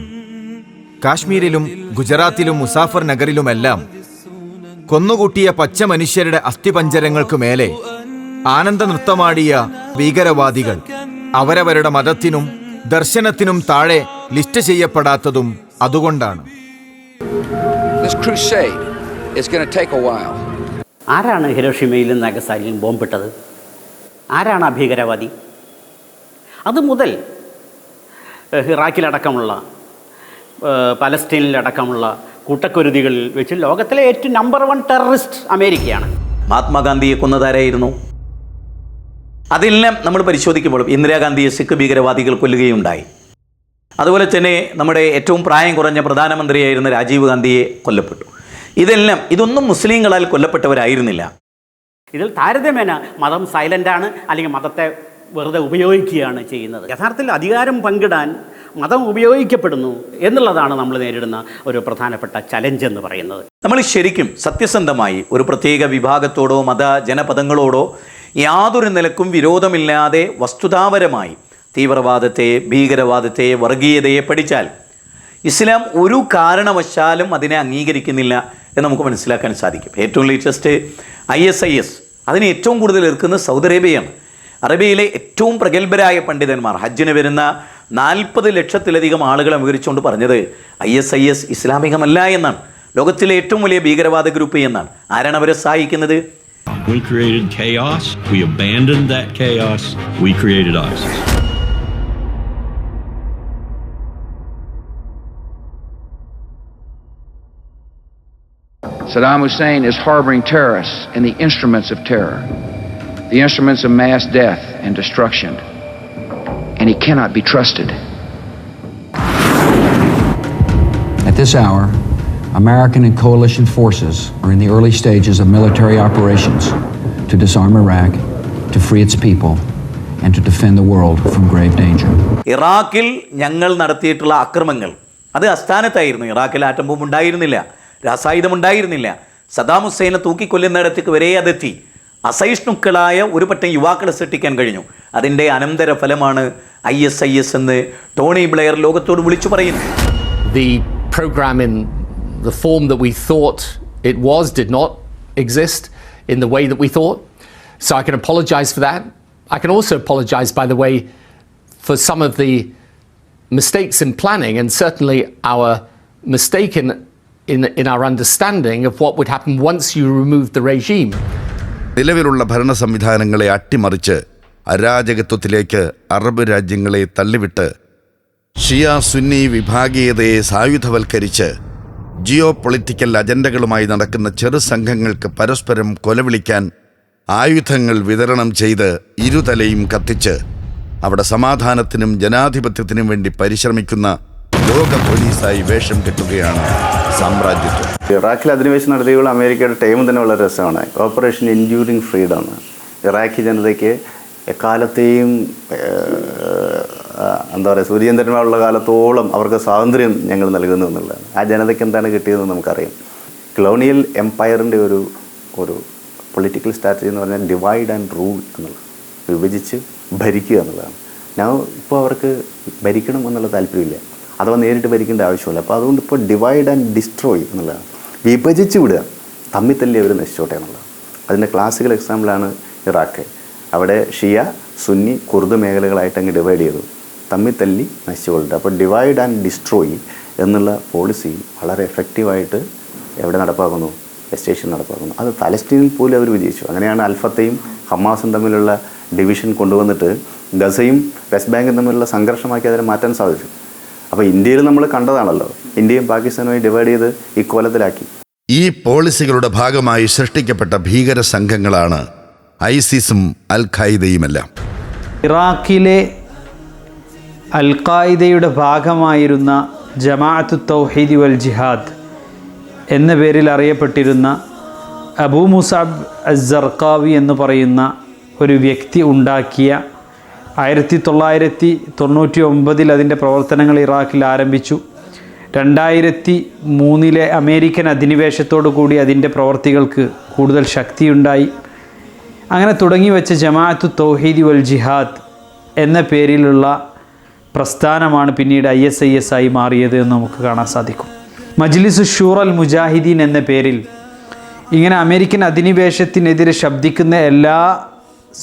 കാശ്മീരിലും ഗുജറാത്തിലും മുസാഫർ നഗറിലുമെല്ലാം കൊന്നുകൂട്ടിയ പച്ച മനുഷ്യരുടെ അസ്ഥിപഞ്ജരങ്ങൾക്കു മേലെ ആനന്ദ നൃത്തമാടിയ ഭീകരവാദികൾ അവരവരുടെ മതത്തിനും ദർശനത്തിനും താഴെ ലിസ്റ്റ് ചെയ്യപ്പെടാത്തതും അതുകൊണ്ടാണ്. ആരാണ് ഹിരോഷിമയിലും നാഗസാക്കിയിലും ബോംബിട്ടത്? ആരാണ് ആ ഭീകരവാദി? അതുമുതൽ ഇറാഖിലടക്കമുള്ള പലസ്തീനിലടക്കമുള്ള കൂട്ടക്കുരുതികളിൽ വെച്ച് ലോകത്തിലെ ഏറ്റവും നമ്പർ 1 ടെററിസ്റ്റ് അമേരിക്കയാണ്. മഹാത്മാഗാന്ധിയെ കൊന്നതാരായിരുന്നു? അതെല്ലാം നമ്മൾ പരിശോധിക്കുമ്പോൾ ഇന്ദിരാഗാന്ധിയെ സിഖ് ഭീകരവാദികൾ കൊല്ലുകയുണ്ടായി. അതുപോലെ തന്നെ നമ്മുടെ ഏറ്റവും പ്രായം കുറഞ്ഞ പ്രധാനമന്ത്രിയായിരുന്ന രാജീവ് ഗാന്ധിയെ കൊല്ലപ്പെട്ടു. ഇതൊന്നും മുസ്ലിങ്ങളാൽ കൊല്ലപ്പെട്ടവരായിരുന്നില്ല. ഇതിൽ താരതമ്യേന മതം സൈലൻ്റാണ്, അല്ലെങ്കിൽ മതത്തെ വെറുതെ ഉപയോഗിക്കുകയാണ് ചെയ്യുന്നത്. യഥാർത്ഥത്തിൽ അധികാരം പങ്കിടാൻ മതം ഉപയോഗിക്കപ്പെടുന്നു എന്നുള്ളതാണ് നമ്മൾ നേരിടുന്ന ഒരു പ്രധാനപ്പെട്ട ചലഞ്ച് എന്ന് പറയുന്നത്. നമ്മൾ ശരിക്കും സത്യസന്ധമായി ഒരു പ്രത്യേക വിഭാഗത്തോടോ ജനപദങ്ങളോടോ യാതൊരു നിലക്കും വിരോധമില്ലാതെ വസ്തുതാപരമായി തീവ്രവാദത്തെ, ഭീകരവാദത്തെ, വർഗീയതയെ പഠിച്ചാൽ ഇസ്ലാം ഒരു കാരണവശാലും അതിനെ അംഗീകരിക്കുന്നില്ല എന്ന് നമുക്ക് മനസ്സിലാക്കാൻ സാധിക്കും. ഏറ്റവും ലേറ്റസ്റ്റ് ISIS അതിന് ഏറ്റവും കൂടുതൽ എതിർക്കുന്നത് സൗദി അറേബ്യയാണ്. അറേബ്യയിലെ ഏറ്റവും പ്രഗത്ഭരായ പണ്ഡിതന്മാർ ഹജ്ജിന് വരുന്ന 40 ലക്ഷത്തിലധികം ആളുകളെ വിവരിച്ചുകൊണ്ട് പറഞ്ഞത് ISIS ഇസ്ലാമികമല്ല എന്നാണ്, ലോകത്തിലെ ഏറ്റവും വലിയ ഭീകരവാദ ഗ്രൂപ്പ് എന്നാണ്. ആരാണ് അവരെ സഹായിക്കുന്നത്? We created chaos. We abandoned that chaos. We created ISIS. Saddam Hussein is harboring terrorists and the instruments of terror, the instruments of mass death and destruction, and he cannot be trusted. At this hour, American and coalition forces are in the early stages of military operations to disarm Iraq, to free its people, and to defend the world from grave danger. ഇറാഖിൽ ഞങ്ങൾ നടത്തിയിട്ടുള്ള അക്രമങ്ങൾ അത് അസ്ഥാനത്തായിരുന്നു. ഇറാഖിൽ ആറ്റം ബോംബ് ഉണ്ടായിരുന്നില്ല, രാസായുധം ഉണ്ടായിരുന്നില്ല. സദാം ഹുസൈനെ തൂക്കിക്കൊല്ലുന്നിടത്തേക്ക് വരെ അതെത്തി. അസഹിഷ്ണുക്കളായ ഒരു പറ്റം യുവാക്കളെ സൃഷ്ടിക്കാൻ കഴിഞ്ഞു. അതിൻ്റെ അനന്തര ഫലമാണ് ISIS എന്ന് ടോണി ബ്ലെയർ ലോകത്തോട് വിളിച്ചു പറയുന്നു. The program in the form that we thought it was did not exist in the way that we thought. So I can apologize for that. I can also apologize, by the way, for some of the mistakes in planning and certainly our mistake in our understanding of what would happen once you removed the regime. നിലവിലുള്ള ഭരണ സംവിധാനങ്ങളെ അട്ടിമറിച്ച് അരാജകത്വത്തിലേക്ക് അറബ് രാജ്യങ്ങളെ തള്ളിവിട്ട് ഷിയ സുന്നി വിഭാഗീയതയെ സായുധവൽക്കരിച്ച് ജിയോ പൊളിറ്റിക്കൽ അജണ്ടകളുമായി നടക്കുന്ന ചെറു സംഘങ്ങൾക്ക് പരസ്പരം കൊലവിളിക്കാൻ ആയുധങ്ങൾ വിതരണം ചെയ്ത് ഇരുതലയും കത്തിച്ച് അവിടെ സമാധാനത്തിനും ജനാധിപത്യത്തിനും വേണ്ടി പരിശ്രമിക്കുന്ന ലോക പോലീസായി വേഷം കെട്ടുകയാണ് സാമ്രാജ്യത്വം. ഇറാഖിൽ അധിനിവേശം നടത്തിയുള്ള അമേരിക്കയുടെ ടൈം തന്നെ വളരെ രസമാണ്. Operation enduring freedom. ഇറാഖി ജനതയ്ക്ക് എക്കാലത്തെയും എന്താ പറയുക സൂര്യചന്ദ്രന്മാരുള്ള കാലത്തോളം അവർക്ക് സ്വാതന്ത്ര്യം ഞങ്ങൾ നൽകുന്നു എന്നുള്ളതാണ്. ആ ജനതയ്ക്ക് എന്താണ് കിട്ടിയതെന്ന് നമുക്കറിയാം. കൊളോണിയൽ എംപയറിൻ്റെ ഒരു പൊളിറ്റിക്കൽ സ്ട്രാറ്റജി എന്ന് പറഞ്ഞാൽ ഡിവൈഡ് ആൻഡ് റൂൾ എന്നുള്ളത്, വിഭജിച്ച് ഭരിക്കുക എന്നുള്ളതാണ്. ഇപ്പോൾ അവർക്ക് ഭരിക്കണം എന്നുള്ള താല്പര്യമില്ല, അഥവാ നേരിട്ട് ഭരിക്കേണ്ട ആവശ്യമില്ല. അപ്പോൾ അതുകൊണ്ട് ഇപ്പോൾ ഡിവൈഡ് ആൻഡ് ഡിസ്ട്രോയ് എന്നുള്ളതാണ്, വിഭജിച്ച് വിടുക, തമ്മിൽ തല്ലി അവർ നശിച്ചോട്ടെ എന്നുള്ളതാണ്. അതിൻ്റെ ക്ലാസിക്കൽ എക്സാമ്പിളാണ് ഇറാഖ്. അവിടെ ഷിയ, സുന്നി, കുർദ് മേഖലകളായിട്ട് അങ്ങ് ഡിവൈഡ് ചെയ്തു, തമ്മിൽ തല്ലി നശിച്ചുകൊള്ളുക. അപ്പോൾ ഡിവൈഡ് ആൻഡ് ഡിസ്ട്രോയ് എന്നുള്ള പോളിസി വളരെ എഫക്റ്റീവായിട്ട് എവിടെ നടപ്പാക്കുന്നു? വെസ്റ്റ് ഏഷ്യയിൽ നടപ്പാക്കുന്നു. അത് ഫലസ്തീനിൽ പോലും അവർ വിജയിച്ചു. അങ്ങനെയാണ് അൽഫത്തയും ഹമാസും തമ്മിലുള്ള ഡിവിഷൻ കൊണ്ടുവന്നിട്ട് ഗസയും വെസ്റ്റ് ബാങ്കും തമ്മിലുള്ള സംഘർഷമാക്കി അതിനെ മാറ്റാൻ സാധിച്ചു. അപ്പോൾ ഇന്ത്യയിൽ നമ്മൾ കണ്ടതാണല്ലോ, ഇന്ത്യയും പാകിസ്ഥാനുമായി ഡിവൈഡ് ചെയ്ത് ഈ കോലത്തിലാക്കി. ഈ പോളിസികളുടെ ഭാഗമായി സൃഷ്ടിക്കപ്പെട്ട ഭീകര സംഘങ്ങളാണ് ഐസിസും അൽ ഖായിദയുമെല്ലാം. ഇറാഖിലെ അൽ ഖായിദയുടെ ഭാഗമായിരുന്ന ജമാഅത്തു തൗഹീദ് വൽ ജിഹാദ് എന്ന പേരിൽ അറിയപ്പെട്ടിരുന്ന അബൂ മുസഅബ് അസ്സർഖാവി എന്ന് പറയുന്ന ഒരു വ്യക്തി ഉണ്ടാക്കിയ 1999 അതിൻ്റെ പ്രവർത്തനങ്ങൾ ഇറാഖിൽ ആരംഭിച്ചു. 2003 അമേരിക്കൻ അധിനിവേശത്തോടു കൂടി അതിൻ്റെ പ്രവർത്തികൾക്ക് കൂടുതൽ ശക്തിയുണ്ടായി. അങ്ങനെ തുടങ്ങി വെച്ച ജമാഅത്തു തൗഹീദ് വൽ ജിഹാദ് എന്ന പേരിലുള്ള പ്രസ്ഥാനമാണ് പിന്നീട് ISIS ആയി മാറിയത് എന്ന് നമുക്ക് കാണാൻ സാധിക്കും. മജ്ലിസ് ഷൂറ അൽ മുജാഹിദീൻ എന്ന പേരിൽ ഇങ്ങനെ അമേരിക്കൻ അധിനിവേശത്തിനെതിരെ ശബ്ദിക്കുന്ന എല്ലാ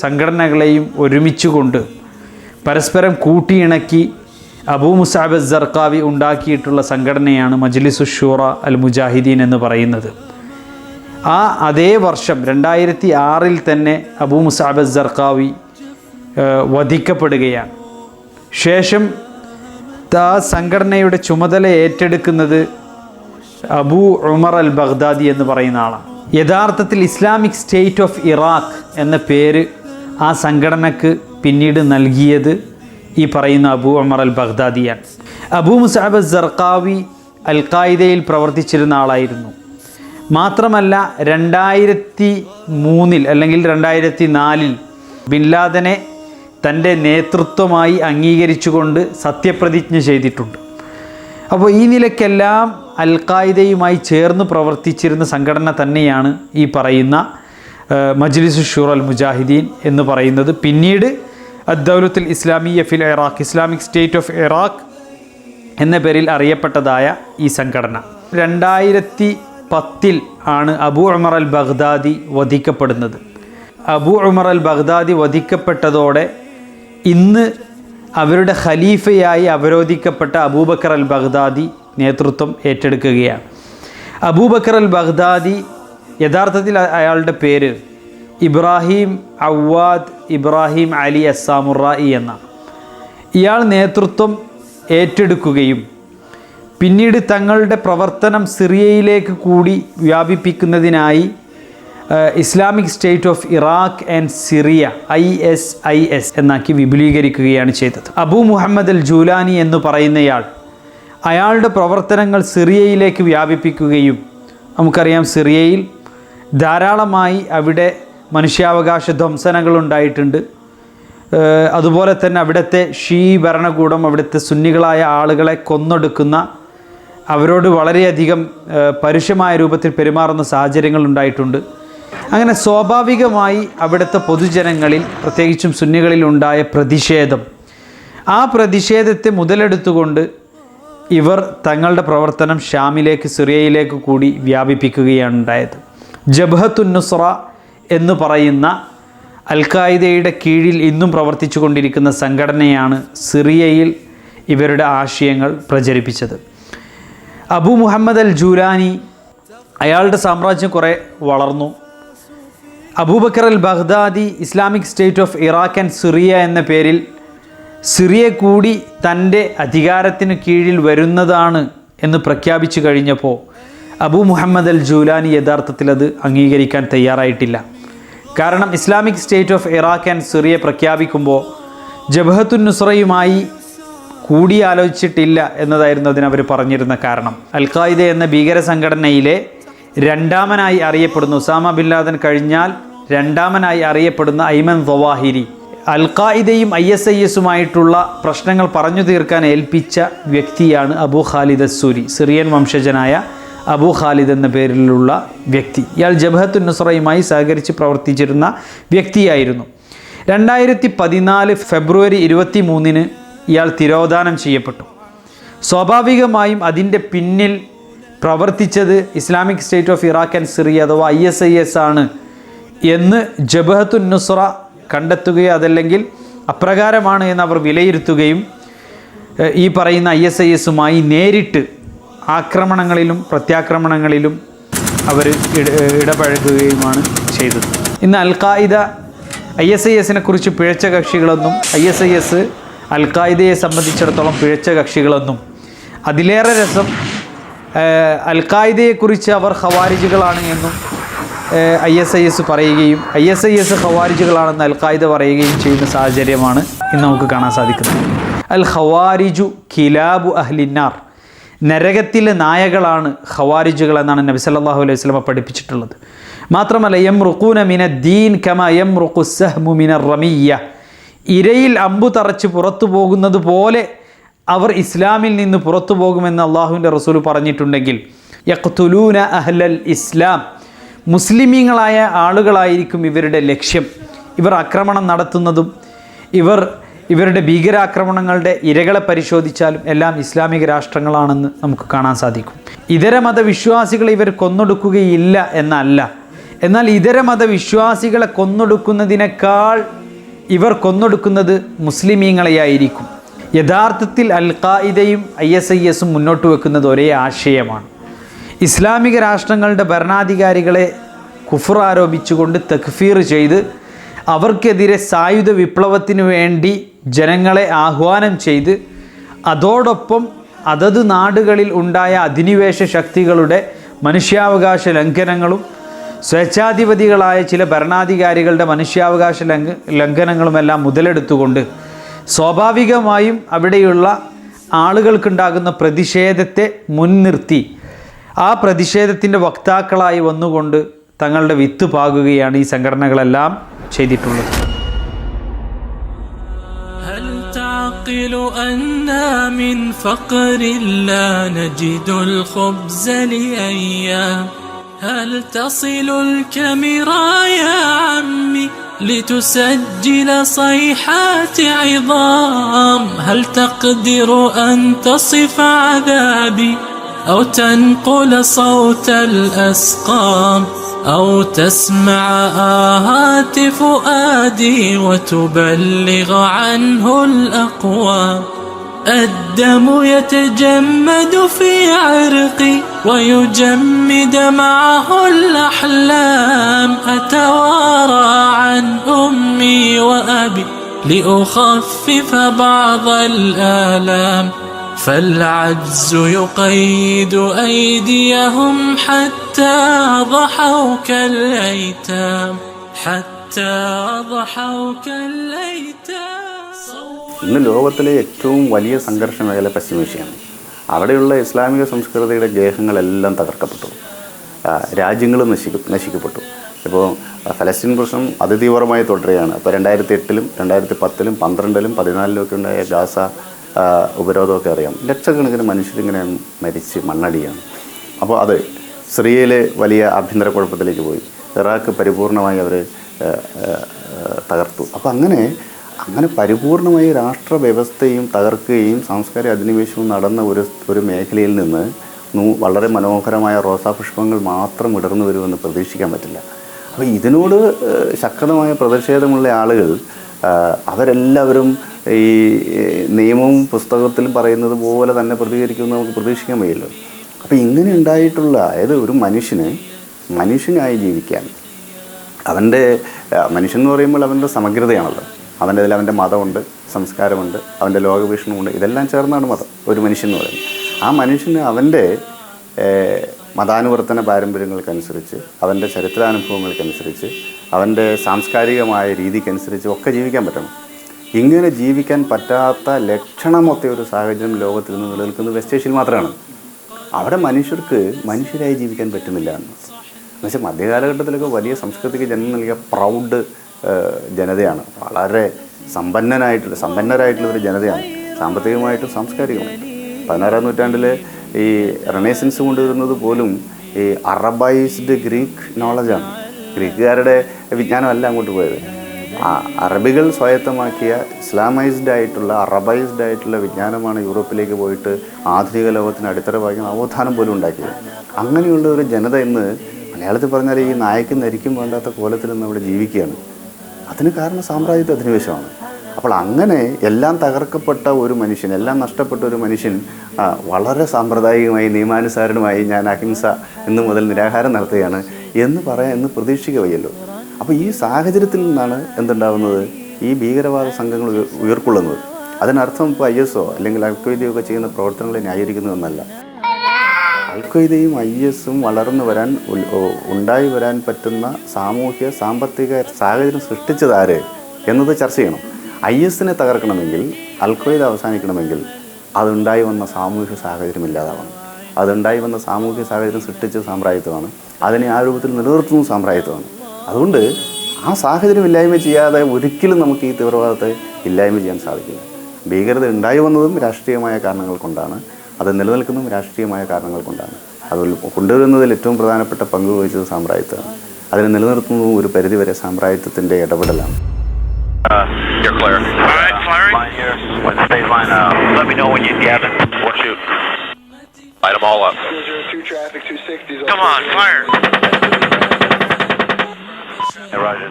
സംഘടനകളെയും ഒരുമിച്ചുകൊണ്ട് പരസ്പരം കൂട്ടിയിണക്കി അബൂ മുസഅബ് അസ്സർഖാവി ഉണ്ടാക്കിയിട്ടുള്ള സംഘടനയാണ് മജ്ലിസ് ഷൂറ അൽ മുജാഹിദീൻ എന്ന് പറയുന്നത്. അതേ വർഷം 2006 തന്നെ അബൂ മുസഅബ് അസ്സർഖാവി വധിക്കപ്പെടുകയാണ്. ശേഷം ആ സംഘടനയുടെ ചുമതല ഏറ്റെടുക്കുന്നത് അബൂ ഉമർ അൽ ബഗ്ദാദി എന്ന് പറയുന്ന ആളാണ്. യഥാർത്ഥത്തിൽ ഇസ്ലാമിക് സ്റ്റേറ്റ് ഓഫ് ഇറാഖ് എന്ന പേര് ആ സംഘടനക്ക് പിന്നീട് നൽകിയത് ഈ പറയുന്ന അബൂ ഉമർ അൽ ബഗ്ദാദിയാണ്. അബൂ മുസഅബ് അസ്സർഖാവി അൽ ഖായിദയിൽ പ്രവർത്തിച്ചിരുന്ന ആളായിരുന്നു. മാത്രമല്ല 2003 അല്ലെങ്കിൽ 2004 ബിൻ ലാദനെ തൻ്റെ നേതൃത്വമായി അംഗീകരിച്ചുകൊണ്ട് സത്യപ്രതിജ്ഞ ചെയ്തിട്ടുണ്ട്. അപ്പോൾ ഈ നിലയ്ക്കെല്ലാം അൽ ഖായിദയുമായി ചേർന്ന് പ്രവർത്തിച്ചിരുന്ന സംഘടന തന്നെയാണ് ഈ പറയുന്ന മജ്ലിസ് ഷൂറ അൽ മുജാഹിദീൻ എന്ന് പറയുന്നത്. പിന്നീട് അദ്ദൗലത്തുൽ ഇസ്ലാമിയ്യ ഫിൽ Iraq, Islamic State of Iraq എന്ന പേരിൽ അറിയപ്പെട്ടതായ ഈ സംഘടന 2010 ആണ് അബൂ ഉമർ അൽ ബഗ്ദാദി വധിക്കപ്പെടുന്നത്. അബൂ ഉമർ അൽ ബഗ്ദാദി വധിക്കപ്പെട്ടതോടെ ഇന്ന് അവരുടെ ഖലീഫയായി അവരോധിക്കപ്പെട്ട അബൂബക്കർ അൽ ബഗ്ദാദി നേതൃത്വം ഏറ്റെടുക്കുകയാണ്. അബൂബക്കർ അൽ ബഗ്ദാദി യഥാർത്ഥത്തിൽ അയാളുടെ പേര് ഇബ്രാഹിം അവ്വാദ് ഇബ്രാഹിം അലി അസ്സാമുറായി എന്നാണ്. ഇയാൾ നേതൃത്വം ഏറ്റെടുക്കുകയും പിന്നീട് തങ്ങളുടെ പ്രവർത്തനം സിറിയയിലേക്ക് കൂടി വ്യാപിപ്പിക്കുന്നതിനായി Islamic State of Iraq and Syria ISIS എന്നാക്കി വിപുലീകരിക്കുകയാണ് ചെയ്തത്. അബൂ മുഹമ്മദ് അൽ ജൂലാനി എന്ന് പറയുന്നയാൾ അയാളുടെ പ്രവർത്തനങ്ങൾ സിറിയയിലേക്ക് വ്യാപിപ്പിക്കുകയും, നമുക്കറിയാം സിറിയയിൽ ധാരാളമായി അവിടെ മനുഷ്യാവകാശ ധ്വംസനങ്ങൾ ഉണ്ടായിട്ടുണ്ട്. അതുപോലെ തന്നെ അവിടുത്തെ ഷീ ഭരണകൂടം അവിടുത്തെ സുന്നികളായ ആളുകളെ കൊന്നൊടുക്കുന്ന, അവരോട് വളരെയധികം പരുഷമായ രൂപത്തിൽ പെരുമാറുന്ന സാഹചര്യങ്ങൾ ഉണ്ടായിട്ടുണ്ട്. അങ്ങനെ സ്വാഭാവികമായി അവിടുത്തെ പൊതുജനങ്ങളിൽ പ്രത്യേകിച്ചും സുന്നികളിൽ ഉണ്ടായ പ്രതിഷേധം, ആ പ്രതിഷേധത്തെ മുതലെടുത്തുകൊണ്ട് ഇവർ തങ്ങളുടെ പ്രവർത്തനം ഷാമിലേക്ക് സിറിയയിലേക്ക് കൂടി വ്യാപിപ്പിക്കുകയാണ് ഉണ്ടായത്. ജബ്ഹത്തുൻ നുസ്ര എന്ന് പറയുന്ന അൽ ഖായിദയുടെ കീഴിൽ ഇന്നും പ്രവർത്തിച്ചു കൊണ്ടിരിക്കുന്ന സംഘടനയാണ് സിറിയയിൽ ഇവരുടെ ആശയങ്ങൾ പ്രചരിപ്പിച്ചത്. അബൂ മുഹമ്മദ് അൽ ജൂലാനി അയാളുടെ സാമ്രാജ്യം കുറേ വളർന്നു. Abu Bakr al Baghdadi Islamic State of Iraq and Syria എന്ന പേരിൽ സിറിയ കൂടി തൻ്റെ അധികാരത്തിന് കീഴിൽ വരുന്നതാണ് എന്ന് പ്രഖ്യാപിച്ചു കഴിഞ്ഞപ്പോൾ അബൂ മുഹമ്മദ് അൽ ജൂലാനി യഥാർത്ഥത്തിൽ അത് അംഗീകരിക്കാൻ തയ്യാറായിട്ടില്ല. കാരണം Islamic State of Iraq and Syria പ്രഖ്യാപിക്കുമ്പോൾ ജബ്ഹത്തുൻ നുസ്രയുമായി കൂടിയാലോചിച്ചിട്ടില്ല എന്നതായിരുന്നു അതിനവർ പറഞ്ഞിരുന്ന കാരണം. അൽ ഖായിദ എന്ന ഭീകര സംഘടനയിലെ രണ്ടാമനായി അറിയപ്പെടുന്ന, ഉസാമ ബിൻ ലാദൻ കഴിഞ്ഞാൽ രണ്ടാമനായി അറിയപ്പെടുന്ന ഐമൻ ദവാഹിരി, അൽ ഖായിദയും ISISുമായിട്ടുള്ള പ്രശ്നങ്ങൾ പറഞ്ഞു തീർക്കാൻ ഏൽപ്പിച്ച വ്യക്തിയാണ് അബൂ ഖാലിദ് അസ്സൂരി. സിറിയൻ വംശജനായ അബൂ ഖാലിദ് എന്ന പേരിലുള്ള വ്യക്തി. ഇയാൾ ജബഹത്തുൻ നുസ്രയുമായി സഹകരിച്ച് പ്രവർത്തിച്ചിരുന്ന വ്യക്തിയായിരുന്നു. 2014 ഫെബ്രുവരി 23 ഇയാൾ തിരോധാനം ചെയ്യപ്പെട്ടു. സ്വാഭാവികമായും അതിൻ്റെ പിന്നിൽ പ്രവർത്തിച്ചത് Islamic State of Iraq and Syria അഥവാ ISIS ആണ് എന്ന് ജബഹത്തുൻ നുസ്ര കണ്ടെത്തുകയോ അതല്ലെങ്കിൽ അപ്രകാരമാണ് എന്ന് അവർ വിലയിരുത്തുകയും ഈ പറയുന്ന ISISുമായി നേരിട്ട് ആക്രമണങ്ങളിലും പ്രത്യാക്രമണങ്ങളിലും അവർ ഇടപഴകുകയുമാണ് ചെയ്തത്. ഇന്ന് അൽ ഖായിദ ISISനെ കുറിച്ച് പിഴച്ച കക്ഷികളെന്നും ISIS അൽ ഖായിദയെ സംബന്ധിച്ചിടത്തോളം പിഴച്ച കക്ഷികളെന്നും അതിലേറെ രസം അൽ ഖായിദയെക്കുറിച്ച് അവർ ഖവാരിജുകളാണ് എന്നും ISIS പറയുകയും ISIS ഖവാരിജുകളാണെന്ന് അൽ ഖായിദ പറയുകയും ചെയ്യുന്ന സാഹചര്യമാണ് ഇന്ന് നമുക്ക് കാണാൻ സാധിക്കുന്നത്. അൽ ഖവാരിജു കിലാബു അഹ്ലിന്നാർ, നരകത്തിലെ നായകളാണ് ഖവാരിജുകൾ എന്നാണ് നബി സല്ലല്ലാഹു അലൈഹി വസല്ലം പഠിപ്പിച്ചിട്ടുള്ളത്. മാത്രമല്ല യംറുഖൂന മിനദ്ദീൻ കമാ യംറുഖു സഹ്മു മിനർ റമിയ്യ, ഇരയിൽ അമ്പു തറച്ച് പുറത്തു പോകുന്നത് പോലെ അവർ ഇസ്ലാമിൽ നിന്ന് പുറത്തു പോകുമെന്ന് അള്ളാഹുവിൻ്റെ റസൂൽ പറഞ്ഞിട്ടുണ്ടെങ്കിൽ യഖ്തുലൂന അഹ്ലൽ ഇസ്ലാം, മുസ്ലിമീങ്ങളായ ആളുകളായിരിക്കും ഇവരുടെ ലക്ഷ്യം. ഇവർ ആക്രമണം നടത്തുന്നതും ഇവരുടെ ഭീകരാക്രമണങ്ങളുടെ ഇരകളെ പരിശോധിച്ചാലും എല്ലാം ഇസ്ലാമിക രാഷ്ട്രങ്ങളാണെന്ന് നമുക്ക് കാണാൻ സാധിക്കും. ഇതര മതവിശ്വാസികളെ ഇവർ കൊന്നൊടുക്കുകയില്ല എന്നല്ല, എന്നാൽ ഇതര മതവിശ്വാസികളെ കൊന്നൊടുക്കുന്നതിനേക്കാൾ ഇവർ കൊന്നൊടുക്കുന്നത് മുസ്ലിമീങ്ങളെയായിരിക്കും. യഥാർത്ഥത്തിൽ അൽ ഖായിദയും ISISും മുന്നോട്ട് വെക്കുന്നത് ഒരേ ആശയമാണ്. ഇസ്ലാമിക രാഷ്ട്രങ്ങളുടെ ഭരണാധികാരികളെ കുഫർ ആരോപിച്ചുകൊണ്ട് തക്ഫീർ ചെയ്ത് അവർക്കെതിരെ സായുധ വിപ്ലവത്തിനു വേണ്ടി ജനങ്ങളെ ആഹ്വാനം ചെയ്ത് അതോടൊപ്പം അതത് നാടുകളിൽ ഉണ്ടായ അധിനിവേശ ശക്തികളുടെ മനുഷ്യാവകാശ ലംഘനങ്ങളും സ്വേച്ഛാധിപതികളായ ചില ഭരണാധികാരികളുടെ മനുഷ്യാവകാശ ലംഘനങ്ങളുമെല്ലാം മുതലെടുത്തുകൊണ്ട് സ്വാഭാവികമായും അവിടെയുള്ള ആളുകൾക്കുണ്ടാകുന്ന പ്രതിഷേധത്തെ മുൻനിർത്തി ആ പ്രതിഷേധത്തിൻ്റെ വക്താക്കളായി വന്നുകൊണ്ട് തങ്ങളുടെ വിത്ത് പാകുകയാണ് ഈ സംഘടനകളെല്ലാം ചെയ്തിട്ടുള്ളത്. تعقل أنا من فقر لا نجد الخبز لأيام هل تصل الكاميرا يا عمي لتسجل صيحات عظام هل تقدر أن تصف عذابي أو تنقل صوت الأسقام أو تسمع آهات فؤادي وتبلغ عنه الأقوام الدم يتجمد في عرقي ويجمد معه الأحلام أتوارى عن أمي وأبي لأخفف بعض الآلام فالعجز يقيد أيديهم حتى ضحوا كالأيتام ഇന്ന് ലോകത്തിലെ ഏറ്റവും വലിയ സംഘർഷ മേഖല പശ്ചിമേഷ്യയാണ്. അവിടെയുള്ള ഇസ്ലാമിക സംസ്കൃതിയുടെ ഗേഹങ്ങളെല്ലാം തകർക്കപ്പെട്ടു, രാജ്യങ്ങൾ നശിക്കപ്പെട്ടു. ഇപ്പോൾ ഫലസ്തീൻ പ്രശ്നം അതിതീവ്രമായി തുടരുകയാണ്. അപ്പോൾ 2008-ലും 2010-ലും 2012-ലും 2014-ലും ഒക്കെ ഉണ്ടായ ഗാസ ഉപരോധമൊക്കെ അറിയാം. ലക്ഷക്കണക്കിന് മനുഷ്യരിങ്ങനെ മരിച്ച് മണ്ണടിയാണ്. അപ്പോൾ അത് സിറിയയിലെ വലിയ ആഭ്യന്തര കുഴപ്പത്തിലേക്ക് പോയി. ഇറാഖ് പരിപൂർണമായി അവർ തകർത്തു. അപ്പോൾ അങ്ങനെ പരിപൂർണമായി രാഷ്ട്ര വ്യവസ്ഥയും തകർക്കുകയും സാംസ്കാരിക അധിനിവേശവും നടന്ന ഒരു മേഖലയിൽ നിന്ന് വളരെ മനോഹരമായ റോസാപുഷ്പങ്ങൾ മാത്രം വിടർന്നു വരുമെന്ന് പ്രതീക്ഷിക്കാൻ പറ്റില്ല. അപ്പോൾ ഇതിനോട് ശക്തമായ പ്രതിഷേധമുള്ള ആളുകൾ അവരെല്ലാവരും ഈ നിയമവും പുസ്തകത്തിലും പറയുന്നത് പോലെ തന്നെ പ്രതികരിക്കുമെന്ന് നമുക്ക് പ്രതീക്ഷിക്കാൻ വയ്യല്ലോ. അപ്പോൾ ഇങ്ങനെ ഉണ്ടായിട്ടുള്ള, അതായത് ഒരു മനുഷ്യനായി ജീവിക്കാൻ അവൻ്റെ മനുഷ്യൻ എന്ന് പറയുമ്പോൾ അവൻ്റെ സമഗ്രതയാണല്ലോ. അവൻ്റെ ഇതിൽ അവൻ്റെ മതമുണ്ട്, സംസ്കാരമുണ്ട്, അവൻ്റെ ലോകവീക്ഷണമുണ്ട്, ഇതെല്ലാം ചേർന്നാണ് മതം. ഒരു മനുഷ്യൻ എന്ന് പറയുന്നത് ആ മനുഷ്യന് അവൻ്റെ മതാനുവർത്തന പാരമ്പര്യങ്ങൾക്കനുസരിച്ച്, അവൻ്റെ ചരിത്രാനുഭവങ്ങൾക്കനുസരിച്ച്, അവൻ്റെ സാംസ്കാരികമായ രീതിക്കനുസരിച്ച് ഒക്കെ ജീവിക്കാൻ പറ്റണം. ഇങ്ങനെ ജീവിക്കാൻ പറ്റാത്ത ലക്ഷണമൊത്ത ഒരു സാഹചര്യം ലോകത്തിൽ നിന്ന് നിലനിൽക്കുന്നത് വെസ്റ്റ് ഏഷ്യയിൽ മാത്രമാണ്. അവിടെ മനുഷ്യർക്ക് മനുഷ്യരായി ജീവിക്കാൻ പറ്റുന്നില്ല എന്ന് വെച്ചാൽ മധ്യകാലഘട്ടത്തിലൊക്കെ വലിയ സംസ്കൃതിക്ക് ജന്മം നൽകിയ പ്രൗഡ് ജനതയാണ്. വളരെ സമ്പന്നരായിട്ടുള്ള ഒരു ജനതയാണ്, സാമ്പത്തികമായിട്ടും സാംസ്കാരികമായിട്ടും. 16-ാം നൂറ്റാണ്ടിൽ ഈ റെനേസൻസ് കൊണ്ടുവരുന്നത് പോലും ഈ അറബൈസ്ഡ് ഗ്രീക്ക് നോളജാണ്. ഗ്രീക്കുകാരുടെ വിജ്ഞാനമല്ല അങ്ങോട്ട് പോയത്. അറബികൾ സ്വായത്തമാക്കിയ ഇസ്ലാമൈസ്ഡ് ആയിട്ടുള്ള അറബൈസ്ഡ് ആയിട്ടുള്ള വിജ്ഞാനമാണ് യൂറോപ്പിലേക്ക് പോയിട്ട് ആധുനിക ലോകത്തിന് അടിത്തറ പാകുന്ന നവോത്ഥാനം പോലും ഉണ്ടാക്കിയത്. അങ്ങനെയുള്ള ഒരു ജനത ഇന്ന് മലയാളത്തിൽ പറഞ്ഞാൽ ഈ നായ്ക്കും നരിക്കും വേണ്ടാത്ത കോലത്തിൽ നിന്ന് അവിടെ ജീവിക്കുകയാണ്. അതിന് കാരണം സാമ്രാജ്യത്വ അധിനിവേശമാണ്. അപ്പോൾ അങ്ങനെ എല്ലാം തകർക്കപ്പെട്ട ഒരു മനുഷ്യൻ, എല്ലാം നഷ്ടപ്പെട്ട ഒരു മനുഷ്യൻ വളരെ സാമ്പ്രദായികമായി നിയമാനുസാരനുമായി ഞാൻ അഹിംസ ഇന്നു മുതൽ നിരാഹാരം നടത്തുകയാണ് എന്ന് പ്രതീക്ഷിക്കുക വയ്യല്ലോ. അപ്പോൾ ഈ സാഹചര്യത്തിൽ നിന്നാണ് എന്തുണ്ടാകുന്നത്, ഈ ഭീകരവാദ സംഘങ്ങൾ ഉയർക്കൊള്ളുന്നത്. അതിനർത്ഥം ഇപ്പോൾ IS-ഓ അല്ലെങ്കിൽ അൽഖ്വയ്ദയോ ഒക്കെ ചെയ്യുന്ന പ്രവർത്തനങ്ങളെ ന്യായീകരിക്കുന്നതെന്നല്ല. അൽഖ്വയ്ദയും IS-ഉം വളർന്നു വരാൻ ഉണ്ടായി വരാൻ പറ്റുന്ന സാമൂഹ്യ സാമ്പത്തിക സാഹചര്യം സൃഷ്ടിച്ചത് ആര് എന്നത് ചർച്ച ചെയ്യണം. IS-നെ തകർക്കണമെങ്കിൽ, അൽഖ്വയ്ദ അവസാനിക്കണമെങ്കിൽ അതുണ്ടായി വന്ന സാമൂഹ്യ സാഹചര്യം ഇല്ലാതാവണം. അതുണ്ടായി വന്ന സാമൂഹ്യ സാഹചര്യം സൃഷ്ടിച്ച സാമ്രാജ്യത്വമാണ്, അതിനെ ആ രൂപത്തിൽ നിലനിർത്തുന്ന സാമ്രാജ്യത്വമാണ്. അതുകൊണ്ട് ആ സാഹചര്യം ഇല്ലായ്മ ചെയ്യാതെ ഒരിക്കലും നമുക്ക് ഈ തീവ്രവാദത്തെ ഇല്ലായ്മ ചെയ്യാൻ സാധിക്കില്ല. ഭീകരത ഉണ്ടായി വന്നതും രാഷ്ട്രീയമായ കാരണങ്ങൾ കൊണ്ടാണ്, അത് നിലനിൽക്കുന്നതും രാഷ്ട്രീയമായ കാരണങ്ങൾ കൊണ്ടാണ്. അത് കൊണ്ടുവരുന്നതിൽ ഏറ്റവും പ്രധാനപ്പെട്ട പങ്ക് വഹിച്ചത് സാമ്രാജ്യത്വമാണ്. അതിനെ നിലനിർത്തുന്നതും ഒരു പരിധിവരെ സാമ്രാജ്യത്വത്തിൻ്റെ ഇടപെടലാണ്. You're clear. All right, firing. Line here. When the stage line let me know when you have it. We'll shoot. Light them all up. 202 traffic, 260. Come on, fire. Hey, Roger.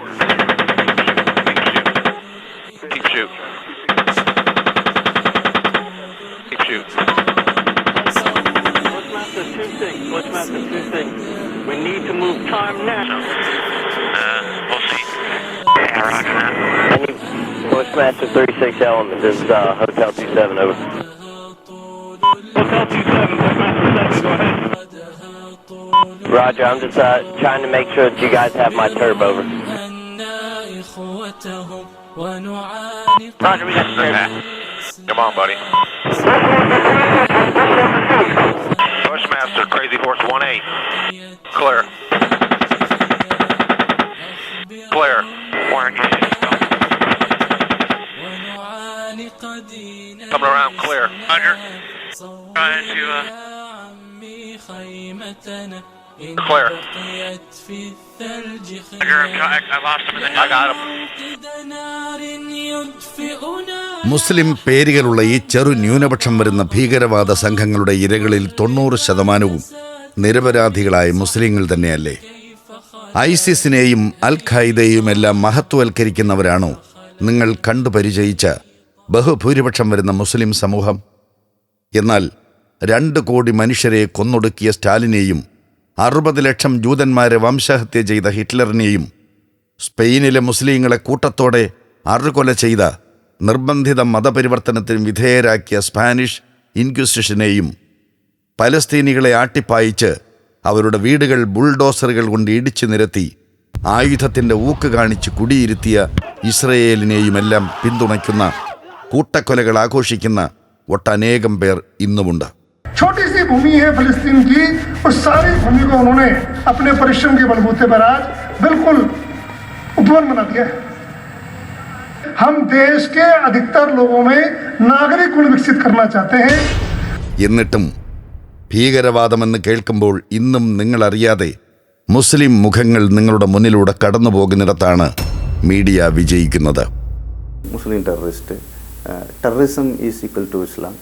Keep shoot. Keep shoot. Bushmaster 2-6. We need to move time now. We'll see. Yeah, roger that. Bushmaster 36 element. This is Hotel 27, over. Hotel 27, Bushmaster 7, go ahead. Roger, I'm just trying to make sure that you guys have my turb, over. Roger, we got the turb. Come on, buddy. Bushmaster, Crazy Horse 1-8. Clear. Clear. Coming around, clear. Roger. Trying to, clear. I lost him in the... I got him. മുസ്ലിം പേരുകളുള്ള ഈ ചെറു ന്യൂനപക്ഷം വരുന്ന ഭീകരവാദ സംഘങ്ങളുടെ ഇരകളിൽ 90% നിരപരാധികളായ മുസ്ലിങ്ങൾ തന്നെയല്ലേ? ഐസിസിനെയും അൽ ഖായിദയെയും എല്ലാം മഹത്വവൽക്കരിക്കുന്നവരാണോ നിങ്ങൾ കണ്ടുപരിചയിച്ച ബഹുഭൂരിപക്ഷം വരുന്ന മുസ്ലിം സമൂഹം? എന്നാൽ 2 കോടി മനുഷ്യരെ കൊന്നൊടുക്കിയ സ്റ്റാലിനെയും 60 ലക്ഷം ജൂതന്മാരെ വംശഹത്യ ചെയ്ത ഹിറ്റ്ലറിനെയും സ്പെയിനിലെ മുസ്ലിങ്ങളെ കൂട്ടത്തോടെ അറുകൊല ചെയ്ത നിർബന്ധിത മതപരിവർത്തനത്തിന് വിധേയരാക്കിയ സ്പാനിഷ് ഇൻക്വിസിഷനെയും പലസ്തീനികളെ ആട്ടിപ്പായിച്ച് അവരുടെ വീടുകൾ ബുൾഡോസറുകൾ കൊണ്ട് ഇടിച്ചു നിരത്തി ആയുധത്തിൻ്റെ ഊക്ക് കാണിച്ച് കുടിയിരുത്തിയ ഇസ്രയേലിനെയുമെല്ലാം പിന്തുണയ്ക്കുന്ന കൂട്ടക്കൊലകൾ ആഘോഷിക്കുന്ന ഒട്ടനേകം പേർ ഇന്നുമുണ്ട്. छोटी सी भूमि है फिलिस्तीन की, उस सारी भूमि को उन्होंने अपने परिश्रम के बलबूते पर आज बिल्कुल उपवन बना दिया है. हम देश के अधिकतर लोगों में नागरिक गुण विकसित करना चाहते हैं. എന്നിട്ടും ഭീകരവാദമെന്ന് കേൾക്കുമ്പോൾ ഇന്നും നിങ്ങളറിയാതെ മുസ്ലിം മുഖങ്ങൾ നിങ്ങളുടെ മുന്നിലൂടെ കടന്നു പോകുന്നിടത്താണ് മീഡിയ വിജയിക്കുന്നത്. Muslim terrorism is equal to Islam.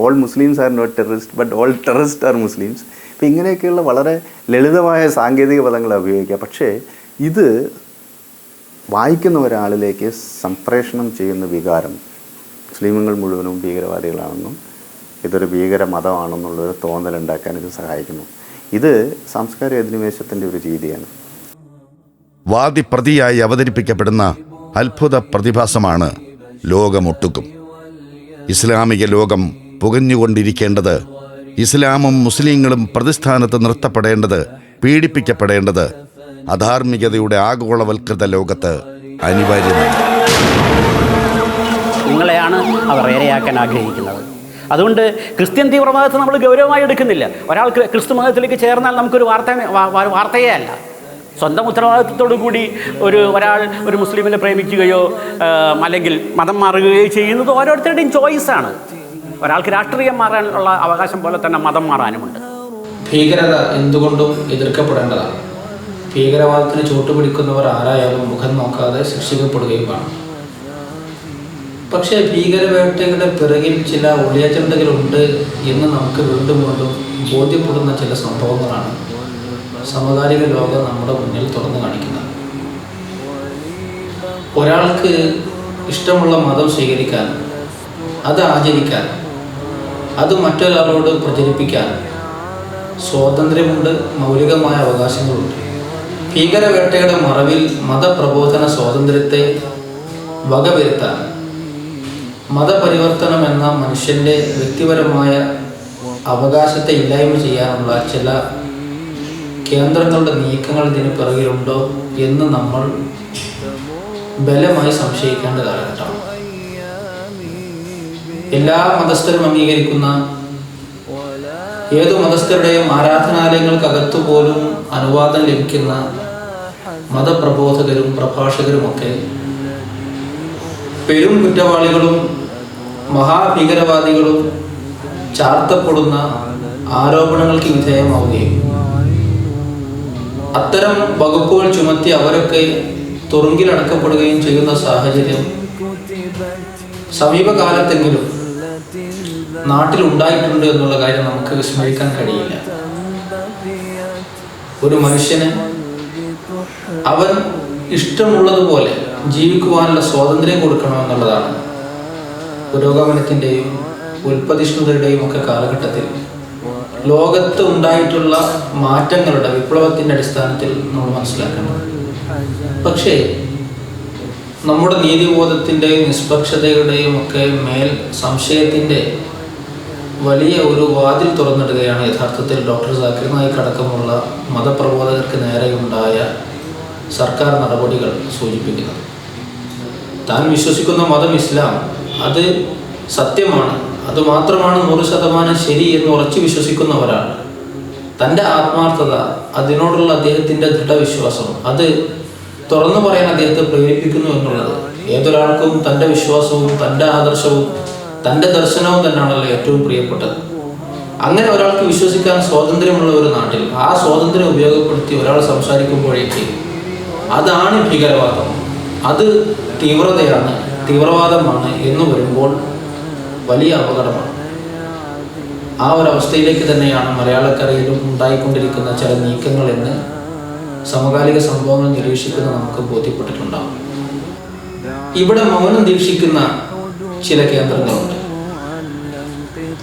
All Muslims are not terrorist, but all terrorist are Muslims. ഇപ്പം ഇങ്ങനെയൊക്കെയുള്ള വളരെ ലളിതമായ സാങ്കേതിക പദങ്ങൾ ഉപയോഗിക്കുക. പക്ഷേ ഇത് വായിക്കുന്ന ഒരാളിലേക്ക് സംപ്രേഷണം ചെയ്യുന്ന വികാരം മുസ്ലിമുകൾ മുഴുവനും ഭീകരവാദികളാണെന്നും ഇതൊരു ഭീകര മതമാണെന്നുള്ളൊരു തോന്നലുണ്ടാക്കാൻ ഇത് സഹായിക്കുന്നു. ഇത് സാംസ്കാരിക അധിനിവേശത്തിൻ്റെ ഒരു രീതിയാണ്. വാദിപ്രതിയായി അവതരിപ്പിക്കപ്പെടുന്ന അത്ഭുത പ്രതിഭാസമാണ് ലോകമൊട്ടുക്കും. ഇസ്ലാമിക ലോകം പുകഞ്ഞുകൊണ്ടിരിക്കേണ്ടത്, ഇസ്ലാമും മുസ്ലിങ്ങളും പ്രതിസ്ഥാനത്ത് നിർത്തപ്പെടേണ്ടത്, പീഡിപ്പിക്കപ്പെടേണ്ടത് അധാർമികതയുടെ ആഗോളവൽകൃത ലോകത്ത് അനിവാര്യമാണ്. നിങ്ങളെയാണ് അവർ ഇരയാക്കാൻ ആഗ്രഹിക്കുന്നത്. അതുകൊണ്ട് ക്രിസ്ത്യൻ തീവ്രവാദത്തെ നമ്മൾ ഗൗരവമായി എടുക്കുന്നില്ല. ഒരാൾ ക്രിസ്തു മതത്തിലേക്ക് ചേർന്നാൽ നമുക്കൊരു വാർത്തയേ അല്ല. സ്വന്തം ഉത്തരവാദിത്വത്തോടു കൂടി ഒരാൾ ഒരു മുസ്ലിമിനെ പ്രേമിക്കുകയോ അല്ലെങ്കിൽ മതം മാറുകയോ ചെയ്യുന്നത് ഓരോരുത്തരുടെയും ചോയ്സാണ്. ഒരാൾക്ക് രാഷ്ട്രീയം മാറാനുള്ള അവകാശം പോലെ തന്നെ മതം മാറാനുമുണ്ട്. ഭീകരത എന്തുകൊണ്ടും എതിർക്കപ്പെടേണ്ടതാണ്. ഭീകരവാദത്തിന് ചൂട്ടുപിടിക്കുന്നവർ ആരായാലും മുഖം നോക്കാതെ ശിക്ഷിക്കപ്പെടുകയും വേണം. പക്ഷേ ഭീകരവേട്ടയുടെ പിറകിൽ ചില ഒളിയജണ്ടകളുണ്ട് എന്ന് നമുക്ക് വീണ്ടും വീണ്ടും ബോധ്യപ്പെടുന്ന ചില സംഭവങ്ങളാണ് സമകാലിക ലോകം നമ്മുടെ മുന്നിൽ തുറന്നു കാണിക്കുന്നത്. ഒരാൾക്ക് ഇഷ്ടമുള്ള മതം സ്വീകരിക്കാൻ, അത് ആചരിക്കാൻ, അത് മറ്റൊരാളോട് പ്രചരിപ്പിക്കാൻ സ്വാതന്ത്ര്യമുണ്ട്, മൗലികമായ അവകാശങ്ങളുണ്ട്. ഭീകരവേട്ടയുടെ മറവിൽ മതപ്രബോധന സ്വാതന്ത്ര്യത്തെ വകവരുത്താൻ മതപരിവർത്തനം എന്ന മനുഷ്യൻ്റെ വ്യക്തിപരമായ അവകാശത്തെ ഇല്ലായ്മ ചെയ്യാനുള്ള ചില കേന്ദ്രങ്ങളുടെ നീക്കങ്ങൾ ഇതിന് പിറകിലുണ്ടോ എന്ന് നമ്മൾ ബലമായി സംശയിക്കേണ്ട കാലഘട്ടമാണ്. എല്ലാ മതസ്ഥരും അംഗീകരിക്കുന്ന, ഏതു മതസ്ഥരുടെയും ആരാധനാലയങ്ങൾക്കകത്തു പോലും അനുവാദം ലഭിക്കുന്ന മതപ്രബോധകരും പ്രഭാഷകരുമൊക്കെ പെരും കുറ്റവാളികളും മഹാഭീകരവാദികളും ചാർത്തപ്പെടുന്ന ആരോപണങ്ങൾക്ക് വിധേയമാവുകയും അത്തരം വകുപ്പുകൾ ചുമത്തി അവരൊക്കെ തുറുങ്കിലടക്കപ്പെടുകയും ചെയ്യുന്ന സാഹചര്യം സമീപകാലത്തെങ്കിലും നാട്ടിലുണ്ടായിട്ടുണ്ട് എന്നുള്ള കാര്യം നമുക്ക് വിസ്മരിക്കാൻ കഴിയില്ല. ഒരു മനുഷ്യന് അവൻ ഇഷ്ടമുള്ളതുപോലെ ജീവിക്കുവാനുള്ള സ്വാതന്ത്ര്യം കൊടുക്കണമെന്നുള്ളതാണ് പുരോഗമനത്തിൻ്റെയും ഉൽപ്പതിഷ്ണുതയുടെയും ഒക്കെ കാലഘട്ടത്തിൽ ലോകത്ത് ഉണ്ടായിട്ടുള്ള മാറ്റങ്ങളുടെ വിപ്ലവത്തിൻ്റെ അടിസ്ഥാനത്തിൽ നമ്മൾ മനസ്സിലാക്കണം. പക്ഷേ നമ്മുടെ നീതിബോധത്തിൻ്റെയും നിഷ്പക്ഷതയുടെയും ഒക്കെ മേൽ സംശയത്തിൻ്റെ വലിയ ഒരു വാതിൽ തുറന്നിടുകയാണ് യഥാർത്ഥത്തിൽ ഡോക്ടർ സാക്കിർ നായിക് അടക്കമുള്ള മതപ്രബോധകർക്ക് നേരെയുണ്ടായ സർക്കാർ നടപടികൾ സൂചിപ്പിക്കുന്നത്. താൻ വിശ്വസിക്കുന്ന മതം ഇസ്ലാം, അത് സത്യമാണ്, അതുമാത്രമാണ് 100% ശരി എന്ന് ഉറച്ചു വിശ്വസിക്കുന്ന ഒരാൾ, തൻ്റെ ആത്മാർത്ഥത, അതിനോടുള്ള അദ്ദേഹത്തിൻ്റെ ദൃഢവിശ്വാസം, അത് തുറന്നു പറയാൻ അദ്ദേഹത്തെ പ്രേരിപ്പിക്കുന്നു എന്നുള്ളത് ഏതൊരാൾക്കും തൻ്റെ വിശ്വാസവും തൻ്റെ ആദർശവും തൻ്റെ ദർശനവും തന്നെയാണല്ലോ ഏറ്റവും പ്രിയപ്പെട്ടത്. അങ്ങനെ ഒരാൾക്ക് വിശ്വസിക്കാൻ സ്വാതന്ത്ര്യമുള്ള ഒരു നാട്ടിൽ ആ സ്വാതന്ത്ര്യം ഉപയോഗപ്പെടുത്തി ഒരാൾ സംസാരിക്കുമ്പോഴേക്ക് അതാണ് ഭീകരവാദം, അത് തീവ്രതയാണ്, തീവ്രവാദമാണ് എന്ന് വരുമ്പോൾ വലിയ അപകടമാണ്. ആ ഒരവസ്ഥയിലേക്ക് തന്നെയാണ് മലയാളക്കരയിലും ഉണ്ടായിക്കൊണ്ടിരിക്കുന്ന ചില നീക്കങ്ങൾ എന്ന് സമകാലിക സംഭവങ്ങൾ നിരീക്ഷിക്കുന്ന നമുക്ക് ബോധ്യപ്പെട്ടിട്ടുണ്ടാകും. ഇവിടെ മൗനം ദീക്ഷിക്കുന്ന ചില കേന്ദ്രങ്ങളുണ്ട്.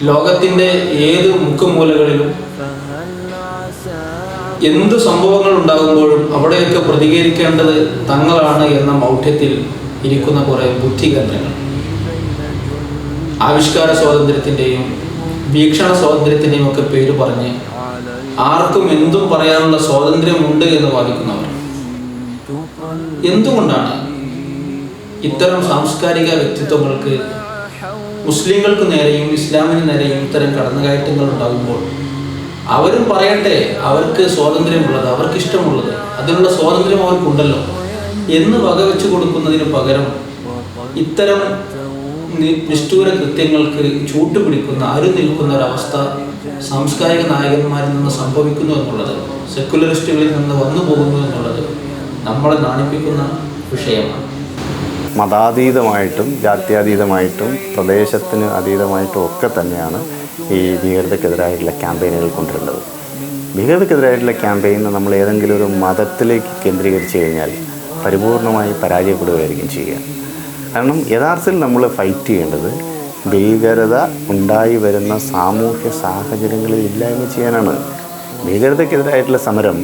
ലോകത്തിൻ്റെ ഏത് മുക്കുമൂലകളിലും എന്തു സംഭവങ്ങൾ ഉണ്ടാകുമ്പോഴും അവിടെയൊക്കെ പ്രതികരിക്കേണ്ടത് തങ്ങളാണ് എന്ന മൗഢ്യത്തിൽ ഇരിക്കുന്ന കുറേ ബുദ്ധി കേന്ദ്രങ്ങൾ. ആവിഷ്കാര സ്വാതന്ത്ര്യത്തിൻ്റെയും വീക്ഷണ സ്വാതന്ത്ര്യത്തിൻ്റെയും ഒക്കെ പേര് പറഞ്ഞ് ആർക്കും എന്തും പറയാനുള്ള സ്വാതന്ത്ര്യമുണ്ട് എന്ന് വാദിക്കുന്നവർ. എന്തുകൊണ്ടാണ് ഇത്തരം സാംസ്കാരിക വ്യക്തിത്വങ്ങൾക്ക്, മുസ്ലിങ്ങൾക്ക് നേരെയും ഇസ്ലാമിന് നേരെയും ഇത്തരം കടന്നുകയറ്റങ്ങൾ ഉണ്ടാകുമ്പോൾ അവരും പറയട്ടെ, അവർക്ക് സ്വാതന്ത്ര്യമുള്ളത്, അവർക്കിഷ്ടമുള്ളത്, അതിനുള്ള സ്വാതന്ത്ര്യം അവർക്കുണ്ടല്ലോ എന്ന് വകവെച്ച് കൊടുക്കുന്നതിന് പകരം ഇത്തരം നിഷ്ഠൂര കൃത്യങ്ങൾക്ക് ചൂട്ടുപിടിക്കുന്ന, നിൽക്കുന്ന ഒരവസ്ഥ സാംസ്കാരിക നായകന്മാരിൽ നിന്ന് സംഭവിക്കുന്നു എന്നുള്ളത്, സെക്കുലറിസ്റ്റുകളിൽ നിന്ന് വന്നു പോകുന്നു എന്നുള്ളത് നമ്മളെ നാണിപ്പിക്കുന്ന വിഷയമാണ്. മതാതീതമായിട്ടും ജാത്യാതീതമായിട്ടും പ്രദേശത്തിന് അതീതമായിട്ടും ഒക്കെ തന്നെയാണ് ഈ ഭീകരതയ്ക്കെതിരായിട്ടുള്ള ക്യാമ്പയിനുകൾ കൊണ്ടുവരേണ്ടത്. ഭീകരതയ്ക്കെതിരായിട്ടുള്ള ക്യാമ്പയിന് നമ്മൾ ഏതെങ്കിലും ഒരു മതത്തിലേക്ക് കേന്ദ്രീകരിച്ച് കഴിഞ്ഞാൽ പരിപൂർണമായി പരാജയപ്പെടുകയായിരിക്കും ചെയ്യുക. കാരണം യഥാർത്ഥത്തിൽ നമ്മൾ ഫൈറ്റ് ചെയ്യേണ്ടത് ഭീകരത ഉണ്ടായി വരുന്ന സാമൂഹ്യ സാഹചര്യങ്ങളിൽ ഇല്ലായ്മ ചെയ്യാനാണ്. ഭീകരതയ്ക്കെതിരായിട്ടുള്ള സമരം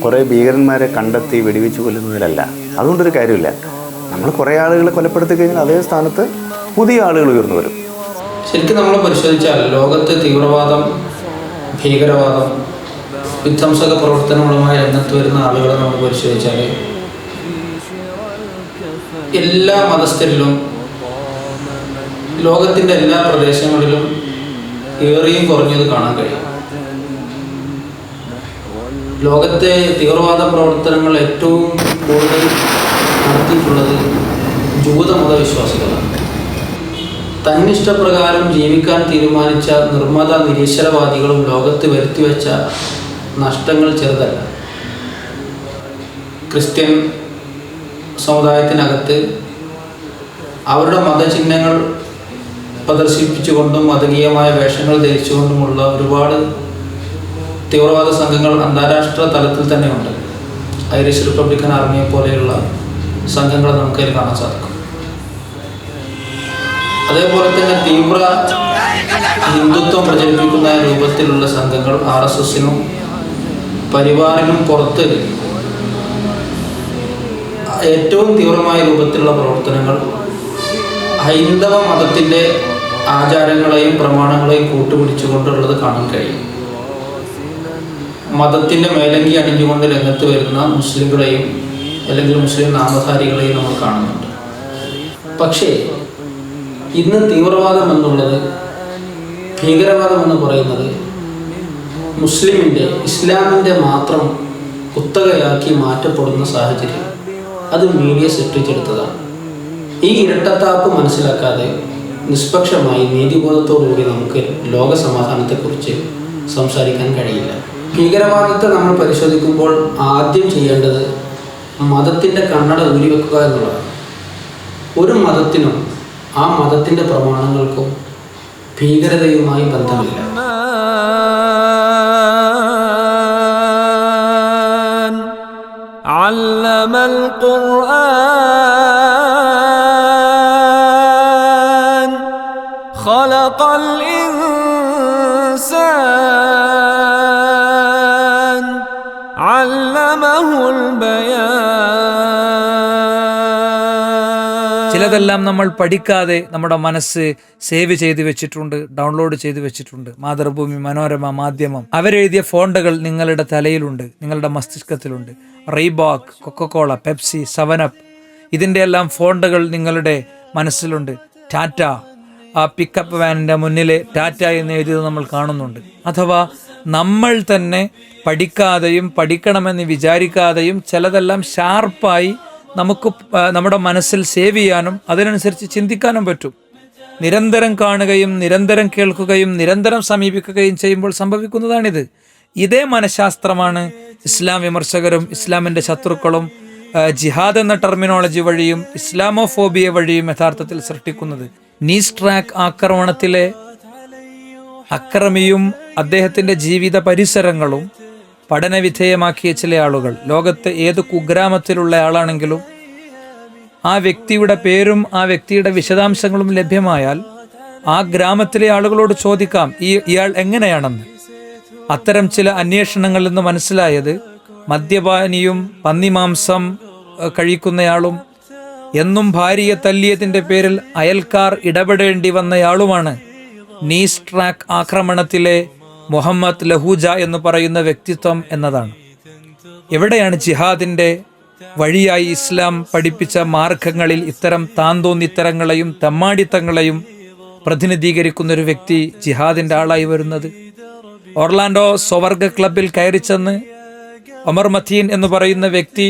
കുറേ ഭീകരന്മാരെ കണ്ടെത്തി വെടിവെച്ച് കൊല്ലുന്നതിലല്ല. അതുകൊണ്ടൊരു കാര്യമില്ല. നമ്മൾ കുറേ ആളുകളെ കൊലപ്പെടുത്തി കഴിഞ്ഞാൽ അതേ സ്ഥാനത്ത് പുതിയ ആളുകൾ ഉയർന്നു വരും. ശരിക്കും നമ്മൾ പരിശോധിച്ചാൽ ലോകത്ത് തീവ്രവാദം, ഭീകരവാദം, വിധ്വംസക പ്രവർത്തനങ്ങളുമായി രംഗത്ത് വരുന്ന ആളുകളെ നമ്മൾ പരിശോധിച്ചാൽ എല്ലാ മതസ്ഥരിലും ലോകത്തിൻ്റെ എല്ലാ പ്രദേശങ്ങളിലും ഏറിയും കുറഞ്ഞത് കാണാൻ കഴിയും. ലോകത്തെ തീവ്രവാദ പ്രവർത്തനങ്ങൾ ഏറ്റവും കൂടുതൽ നടത്തിയിട്ടുള്ളത് ജൂതമത വിശ്വാസികളാണ്. തന്നിഷ്ടപ്രകാരം ജീവിക്കാൻ തീരുമാനിച്ച നിർമ്മത നിരീശ്വരവാദികളും ലോകത്ത് വരുത്തിവെച്ച നഷ്ടങ്ങൾ ചെറുതല്ല. ക്രിസ്ത്യൻ സമുദായത്തിനകത്ത് അവരുടെ മതചിഹ്നങ്ങൾ പ്രദർശിപ്പിച്ചുകൊണ്ടും മതകീയമായ വേഷങ്ങൾ ധരിച്ചുകൊണ്ടുമുള്ള ഒരുപാട് തീവ്രവാദ സംഘങ്ങൾ അന്താരാഷ്ട്ര തലത്തിൽ തന്നെ ഉണ്ട്. ഐറിഷ് റിപ്പബ്ലിക്കൻ ആർമിയെ പോലെയുള്ള സംഘങ്ങൾ നമുക്കതിൽ കാണാൻ സാധിക്കും. അതേപോലെ തന്നെ തീവ്ര ഹിന്ദുത്വം പ്രചരിപ്പിക്കുന്ന രൂപത്തിലുള്ള സംഘങ്ങൾ RSSനും പരിവാറിനും പുറത്ത് ഏറ്റവും തീവ്രമായ രൂപത്തിലുള്ള പ്രവർത്തനങ്ങൾ ഹൈന്ദവ മതത്തിൻ്റെ ആചാരങ്ങളെയും പ്രമാണങ്ങളെയും കൂട്ടുപിടിച്ചുകൊണ്ടുള്ളത് കാണാൻ കഴിയും. മതത്തിൻ്റെ മേലങ്കി അണിഞ്ഞുകൊണ്ട് രംഗത്ത് വരുന്ന മുസ്ലിങ്ങളെയും അല്ലെങ്കിൽ മുസ്ലിം നാമധാരികളെയും നമ്മൾ കാണുന്നുണ്ട്. പക്ഷേ ഇന്ന് തീവ്രവാദം എന്നുള്ളത്, ഭീകരവാദം എന്ന് പറയുന്നത് ഇസ്ലാമിൻ്റെ മാത്രം കുത്തകയാക്കി മാറ്റപ്പെടുന്ന സാഹചര്യം അത് മീഡിയ സൃഷ്ടിച്ചെടുത്തതാണ്. ഈ ഇരട്ടത്താപ്പ് മനസ്സിലാക്കാതെ നിഷ്പക്ഷമായി നീതിബോധത്തോടുകൂടി നമുക്ക് ലോക സമാധാനത്തെക്കുറിച്ച് സംസാരിക്കാൻ കഴിയില്ല. ഭീകരവാദത്തെ നമ്മൾ പരിശോധിക്കുമ്പോൾ ആദ്യം ചെയ്യേണ്ടത് മതത്തിൻ്റെ കണ്ണട ഊരിവെക്കുക എന്നുള്ളതാണ്. ഒരു മതത്തിനും ആ മതത്തിൻ്റെ പ്രമാണങ്ങൾക്കും ഭീകരതയുമായി ബന്ധമില്ല. علم القرآن خلق الإنسان علمه البيان. ചിലതെല്ലാം നമ്മൾ പഠിക്കാതെ നമ്മുടെ മനസ്സ് സേവ് ചെയ്ത് വെച്ചിട്ടുണ്ട്, ഡൗൺലോഡ് ചെയ്ത് വെച്ചിട്ടുണ്ട്. മാതൃഭൂമി, മനോരമ, മാധ്യമം അവരെഴുതിയ ഫോണ്ടുകൾ നിങ്ങളുടെ തലയിലുണ്ട്, നിങ്ങളുടെ മസ്തിഷ്കത്തിലുണ്ട്. റീബോക്ക്, കൊക്കക്കോള, പെപ്സി, 7up ഇതിൻ്റെ എല്ലാം ഫോണ്ടുകൾ നിങ്ങളുടെ മനസ്സിലുണ്ട്. ടാറ്റ, ആ പിക്കപ്പ് വാനിൻ്റെ മുന്നിൽ ടാറ്റ എന്ന് എഴുതിയത് നമ്മൾ കാണുന്നുണ്ട്. അഥവാ നമ്മൾ തന്നെ പഠിക്കാതെയും പഠിക്കണമെന്ന് വിചാരിക്കാതെയും ചിലതെല്ലാം ഷാർപ്പായി നമുക്ക് നമ്മുടെ മനസ്സിൽ സേവ് ചെയ്യാനും അതിനനുസരിച്ച് ചിന്തിക്കാനും പറ്റും. നിരന്തരം കാണുകയും നിരന്തരം കേൾക്കുകയും നിരന്തരം സമീപിക്കുകയും ചെയ്യുമ്പോൾ സംഭവിക്കുന്നതാണിത്. ഇതേ മനഃശാസ്ത്രമാണ് ഇസ്ലാം വിമർശകരും ഇസ്ലാമിൻ്റെ ശത്രുക്കളും ജിഹാദ് എന്ന ടെർമിനോളജി വഴിയും ഇസ്ലാമോഫോബിയ വഴിയും യഥാർത്ഥത്തിൽ സൃഷ്ടിക്കുന്നത്. നീസ് ട്രാക്ക് ആക്രമണത്തിലെ അക്രമിയും അദ്ദേഹത്തിൻ്റെ ജീവിത പരിസരങ്ങളും പഠനവിധേയമാക്കിയ ചില ആളുകൾ, ലോകത്തെ ഏത് കുഗ്രാമത്തിലുള്ള ആളാണെങ്കിലും ആ വ്യക്തിയുടെ പേരും ആ വ്യക്തിയുടെ വിശദാംശങ്ങളും ലഭ്യമായാൽ ആ ഗ്രാമത്തിലെ ആളുകളോട് ചോദിക്കാം ഇയാൾ എങ്ങനെയാണെന്ന്. അത്തരം ചില അന്വേഷണങ്ങളിൽ നിന്ന് മനസ്സിലായത് മദ്യപാനിയും പന്നിമാംസം കഴിക്കുന്നയാളും എന്നും ഭാര്യയെ തല്ലിയതിൻ്റെ പേരിൽ അയൽക്കാർ ഇടപെടേണ്ടി വന്നയാളുമാണ് നീസ് ട്രാക്ക് ആക്രമണത്തിലെ മുഹമ്മദ് ലഹൂജ എന്ന് പറയുന്ന വ്യക്തിത്വം എന്നതാണ്. എവിടെയാണ് ജിഹാദിൻ്റെ വഴിയായി ഇസ്ലാം പഠിപ്പിച്ച മാർഗങ്ങളിൽ ഇത്തരം താന്തോന്നിത്തരങ്ങളെയും തെമ്മാടിത്തങ്ങളെയും പ്രതിനിധീകരിക്കുന്നൊരു വ്യക്തി ജിഹാദിൻ്റെ ആളായി വരുന്നത്? ഓർലാൻഡോ സ്വവർഗ ക്ലബിൽ കയറി ചെന്ന് ഒമർ മത്തീൻ എന്ന് പറയുന്ന വ്യക്തി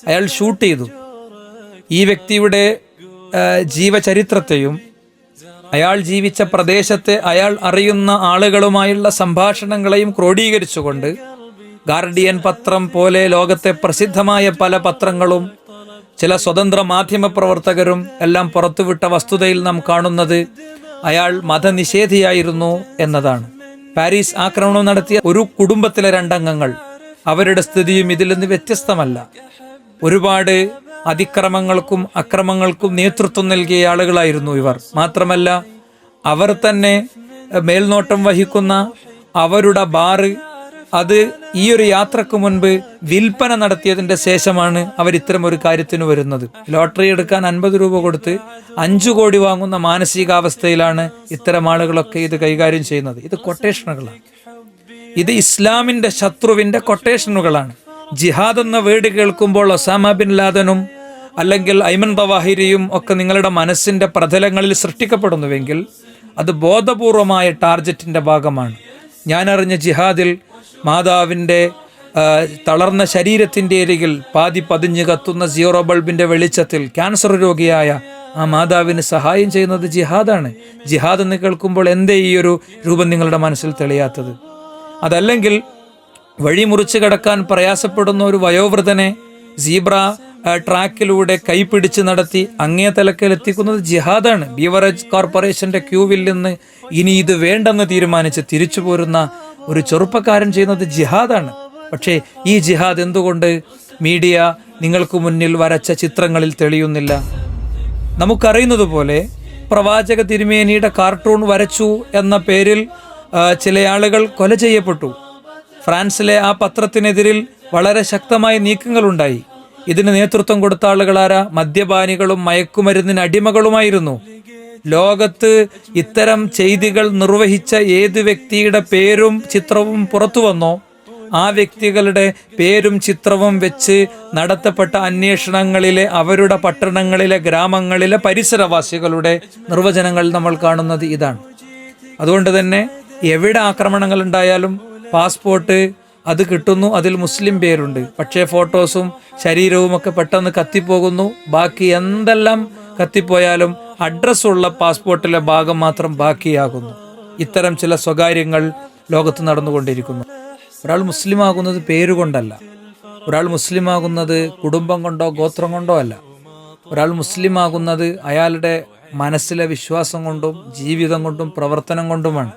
അയാൾ ഷൂട്ട് ചെയ്തു. ഈ വ്യക്തിയുടെ ജീവചരിത്രത്തെയും അയാൾ ജീവിച്ച പ്രദേശത്തെ അയാൾ അറിയുന്ന ആളുകളുമായുള്ള സംഭാഷണങ്ങളെയും ക്രോഡീകരിച്ചുകൊണ്ട് ഗാർഡിയൻ പത്രം പോലെ ലോകത്തെ പ്രസിദ്ധമായ പല പത്രങ്ങളും ചില സ്വതന്ത്ര മാധ്യമ പ്രവർത്തകരും എല്ലാം പുറത്തുവിട്ട വസ്തുതയിൽ നാം കാണുന്നത് അയാൾ മതനിഷേധിയായിരുന്നു എന്നതാണ്. പാരീസ് ആക്രമണം നടത്തിയ ഒരു കുടുംബത്തിലെ 2 അംഗങ്ങൾ, അവരുടെ സ്ഥിതിയും ഇതിൽ നിന്ന് വ്യത്യസ്തമല്ല. ഒരുപാട് അതിക്രമങ്ങൾക്കും അക്രമങ്ങൾക്കും നേതൃത്വം നൽകിയ ആളുകളായിരുന്നു ഇവർ. മാത്രമല്ല അവർ തന്നെ മേൽനോട്ടം വഹിക്കുന്ന അവരുടെ ബാറ് അത് ഈ ഒരു യാത്രക്ക് മുൻപ് വിൽപ്പന നടത്തിയതിൻ്റെ ശേഷമാണ് അവർ ഇത്തരം ഒരു കാര്യത്തിന് വരുന്നത്. ലോട്ടറി എടുക്കാൻ 50 രൂപ കൊടുത്ത് 5 കോടി വാങ്ങുന്ന മാനസികാവസ്ഥയിലാണ് ഇത്തരം ആളുകളൊക്കെ ഇത് കൈകാര്യം ചെയ്യുന്നത്. ഇത് കൊട്ടേഷനുകളാണ്. ഇത് ഇസ്ലാമിൻ്റെ ശത്രുവിൻ്റെ കൊട്ടേഷനുകളാണ്. ജിഹാദ് എന്ന വേർഡ് കേൾക്കുമ്പോൾ ഒസാമ ബിൻ ലാദനും അല്ലെങ്കിൽ ഐമൻ തവാഹിരിയും ഒക്കെ നിങ്ങളുടെ മനസ്സിൻ്റെ പ്രതലങ്ങളിൽ സൃഷ്ടിക്കപ്പെടുന്നുവെങ്കിൽ അത് ബോധപൂർവമായ ടാർജറ്റിൻ്റെ ഭാഗമാണ്. ഞാനറിഞ്ഞ ജിഹാദിൽ മാതാവിൻ്റെ തളർന്ന ശരീരത്തിൻ്റെ അരികിൽ പാതി പതിഞ്ഞ് കത്തുന്ന സീറോ ബൾബിൻ്റെ വെളിച്ചത്തിൽ ക്യാൻസർ രോഗിയായ ആ മാതാവിന് സഹായം ചെയ്യുന്നത് ജിഹാദാണ്. ജിഹാദ് എന്ന് കേൾക്കുമ്പോൾ എന്തേ ഈ ഒരു രൂപം നിങ്ങളുടെ മനസ്സിൽ തെളിയാത്തത്? അതല്ലെങ്കിൽ വഴി മുറിച്ച് കടക്കാൻ പ്രയാസപ്പെടുന്ന ഒരു വയോവൃദ്ധനെ സീബ്ര ട്രാക്കിലൂടെ കൈപിടിച്ച് നടത്തി അങ്ങേ തലക്കൽ എത്തിക്കുന്നത് ജിഹാദാണ്. ബീവറേജ് കോർപ്പറേഷൻ്റെ ക്യൂവിൽ നിന്ന് ഇനി ഇത് വേണ്ടെന്ന് തീരുമാനിച്ച് തിരിച്ചു പോരുന്ന ഒരു ചെറുപ്പക്കാരൻ ചെയ്യുന്നത് ജിഹാദാണ്. പക്ഷേ ഈ ജിഹാദ് എന്തുകൊണ്ട് മീഡിയ നിങ്ങൾക്ക് മുന്നിൽ വരച്ച ചിത്രങ്ങളിൽ തെളിയുന്നില്ല? നമുക്കറിയുന്നത് പോലെ പ്രവാചക തിരുമേനിയുടെ കാർട്ടൂൺ വരച്ചു എന്ന പേരിൽ ചില ആളുകൾ കൊല ചെയ്യപ്പെട്ടു. ഫ്രാൻസിലെ ആ പത്രത്തിനെതിരിൽ വളരെ ശക്തമായ നീക്കങ്ങളുണ്ടായി. ഇതിന് നേതൃത്വം കൊടുത്ത ആളുകളാരാ? മദ്യപാനികളും മയക്കുമരുന്നിന് അടിമകളുമായിരുന്നു. ലോകത്ത് ഇത്തരം ചെയ്തികൾ നിർവഹിച്ച ഏത് വ്യക്തിയുടെ പേരും ചിത്രവും പുറത്തു വന്നോ ആ വ്യക്തികളുടെ പേരും ചിത്രവും വെച്ച് നടത്തപ്പെട്ട അന്വേഷണങ്ങളിലെ അവരുടെ പട്ടണങ്ങളിലെ ഗ്രാമങ്ങളിലെ പരിസരവാസികളുടെ നിർവചനങ്ങൾ നമ്മൾ കാണുന്നത് ഇതാണ്. അതുകൊണ്ട് തന്നെ എവിടെ ആക്രമണങ്ങൾ ഉണ്ടായാലും പാസ്പോർട്ട് അത് കിട്ടുന്നു, അതിൽ മുസ്ലിം പേരുണ്ട്. പക്ഷേ ഫോട്ടോസും ശരീരവുമൊക്കെ പെട്ടെന്ന് കത്തിപ്പോകുന്നു. ബാക്കി എന്തെല്ലാം കത്തിപ്പോയാലും അഡ്രസ്സുള്ള പാസ്പോർട്ടിലെ ഭാഗം മാത്രം ബാക്കിയാകുന്നു. ഇത്തരം ചില സ്വകാര്യങ്ങൾ ലോകത്ത് നടന്നുകൊണ്ടിരിക്കുന്നു. ഒരാൾ മുസ്ലിം ആകുന്നത് പേരുകൊണ്ടല്ല. ഒരാൾ മുസ്ലിം ആകുന്നത് കുടുംബം കൊണ്ടോ ഗോത്രം കൊണ്ടോ അല്ല. ഒരാൾ മുസ്ലിം ആകുന്നത് അയാളുടെ മനസ്സിലെ വിശ്വാസം കൊണ്ടും ജീവിതം കൊണ്ടും പ്രവർത്തനം കൊണ്ടുമാണ്.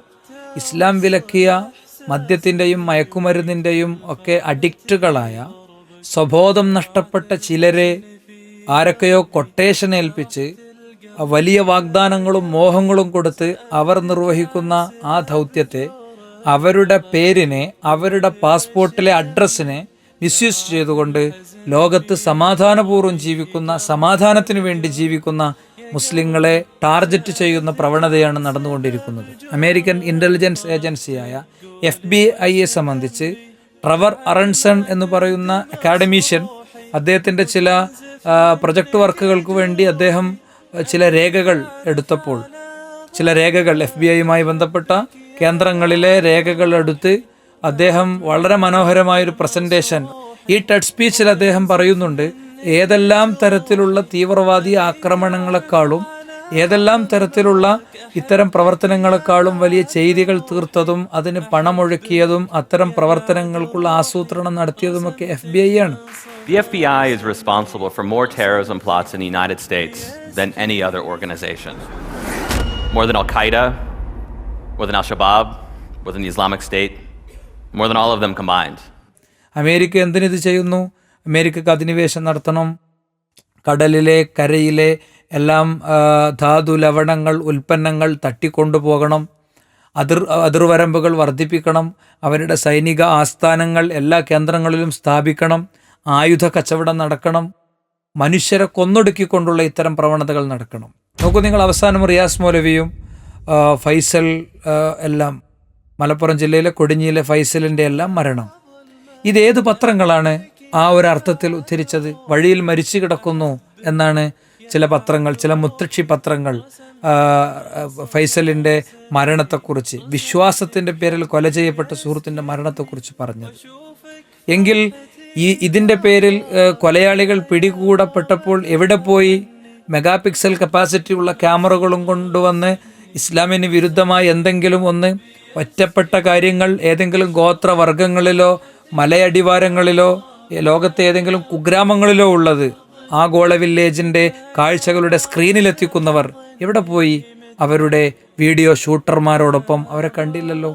ഇസ്ലാം വിലക്കിയ മദ്യത്തിൻ്റെയും മയക്കുമരുന്നിൻ്റെയും ഒക്കെ അഡിക്റ്റുകളായ സ്വബോധം നഷ്ടപ്പെട്ട ചിലരെ ആരൊക്കെയോ കൊട്ടേഷൻ ഏൽപ്പിച്ച് വലിയ വാഗ്ദാനങ്ങളും മോഹങ്ങളും കൊടുത്ത് അവർ നിർവഹിക്കുന്ന ആ ദൗത്യത്തെ, അവരുടെ പേരിനെ, അവരുടെ പാസ്പോർട്ടിലെ അഡ്രസ്സിനെ മിസ്യൂസ് ചെയ്തുകൊണ്ട് ലോകത്ത് സമാധാനപൂർവ്വം ജീവിക്കുന്ന, സമാധാനത്തിന് വേണ്ടി ജീവിക്കുന്ന മുസ്ലിങ്ങളെ ടാർഗറ്റ് ചെയ്യുന്ന പ്രവണതയാണ് നടന്നുകൊണ്ടിരിക്കുന്നത്. അമേരിക്കൻ ഇൻ്റലിജൻസ് ഏജൻസിയായ FBI സംബന്ധിച്ച് ട്രെവർ അറൺസൺ എന്ന് പറയുന്ന അക്കാഡമീഷ്യൻ അദ്ദേഹത്തിൻ്റെ ചില പ്രൊജക്ട് വർക്കുകൾക്ക് വേണ്ടി അദ്ദേഹം ചില രേഖകൾ എടുത്തപ്പോൾ, ചില രേഖകൾ FBI ബന്ധപ്പെട്ട കേന്ദ്രങ്ങളിലെ രേഖകൾ എടുത്ത് അദ്ദേഹം വളരെ മനോഹരമായൊരു പ്രസൻറ്റേഷൻ, ഈ ടെഡ് സ്പീച്ചിൽ അദ്ദേഹം പറയുന്നുണ്ട്, ഏതെല്ലാം തരത്തിലുള്ള തീവ്രവാദി ആക്രമണങ്ങളെക്കാളും ഏതെല്ലാം തരത്തിലുള്ള ഇത്തരം പ്രവർത്തനങ്ങളെക്കാളും വലിയ ചെയ്തികൾ തീർത്തതും അതിന് പണമൊഴുക്കിയതും അത്തരം പ്രവർത്തനങ്ങൾക്കുള്ള ആസൂത്രണം നടത്തിയതുമൊക്കെ FBI ആണ്. The FBI is responsible for more terrorism plots in the United States than any other organization. More than Al-Qaeda, more than Al-Shabaab, more than the Islamic State, more than all of them combined. America എന്തിനിത് ചെയ്യുന്നു? അമേരിക്കക്ക് അധിനിവേശം നടത്തണം, കടലിലെ കരയിലെ എല്ലാം ധാതു ലവണങ്ങൾ ഉൽപ്പന്നങ്ങൾ തട്ടിക്കൊണ്ടുപോകണം, അതിർവരമ്പുകൾ വർദ്ധിപ്പിക്കണം, അവരുടെ സൈനിക ആസ്ഥാനങ്ങൾ എല്ലാ കേന്ദ്രങ്ങളിലും സ്ഥാപിക്കണം, ആയുധ കച്ചവടം നടക്കണം, മനുഷ്യരെ കൊന്നൊടുക്കിക്കൊണ്ടുള്ള ഇത്തരം പ്രവണതകൾ നടക്കണം. നോക്കൂ നിങ്ങൾ, അവസാനം റിയാസ് മൗലവിയും ഫൈസൽ എല്ലാം, മലപ്പുറം ജില്ലയിലെ കൊടിഞ്ഞിയിലെ ഫൈസലിൻ്റെ എല്ലാം മരണം, ഇതേത് പത്രങ്ങളാണ് ആ ഒരു അർത്ഥത്തിൽ ഉദ്ധരിച്ചത്? വഴിയിൽ മരിച്ചു കിടക്കുന്നു എന്നാണ് ചില പത്രങ്ങൾ, ചില മുത്തക്ഷി പത്രങ്ങൾ ഫൈസലിൻ്റെ മരണത്തെക്കുറിച്ച്, വിശ്വാസത്തിൻ്റെ പേരിൽ കൊല ചെയ്യപ്പെട്ട സുഹൃത്തിൻ്റെ മരണത്തെക്കുറിച്ച് പറഞ്ഞത്. എങ്കിൽ ഇതിൻ്റെ പേരിൽ കൊലയാളികൾ പിടികൂടപ്പെട്ടപ്പോൾ എവിടെ പോയി? മെഗാ പിക്സൽ കപ്പാസിറ്റി ഉള്ള ക്യാമറകളും കൊണ്ടുവന്ന് ഇസ്ലാമിന് വിരുദ്ധമായി എന്തെങ്കിലും ഒന്ന് ഒറ്റപ്പെട്ട കാര്യങ്ങൾ ഏതെങ്കിലും ഗോത്രവർഗങ്ങളിലോ മലയടിവാരങ്ങളിലോ ലോകത്തെ ഏതെങ്കിലും കുഗ്രാമങ്ങളിലോ ഉള്ളത് ആഗോള വില്ലേജിൻ്റെ കാഴ്ചകളുടെ സ്ക്രീനിലെത്തിക്കുന്നവർ എവിടെ പോയി? അവരുടെ വീഡിയോ ഷൂട്ടർമാരോടൊപ്പം അവരെ കണ്ടില്ലല്ലോ.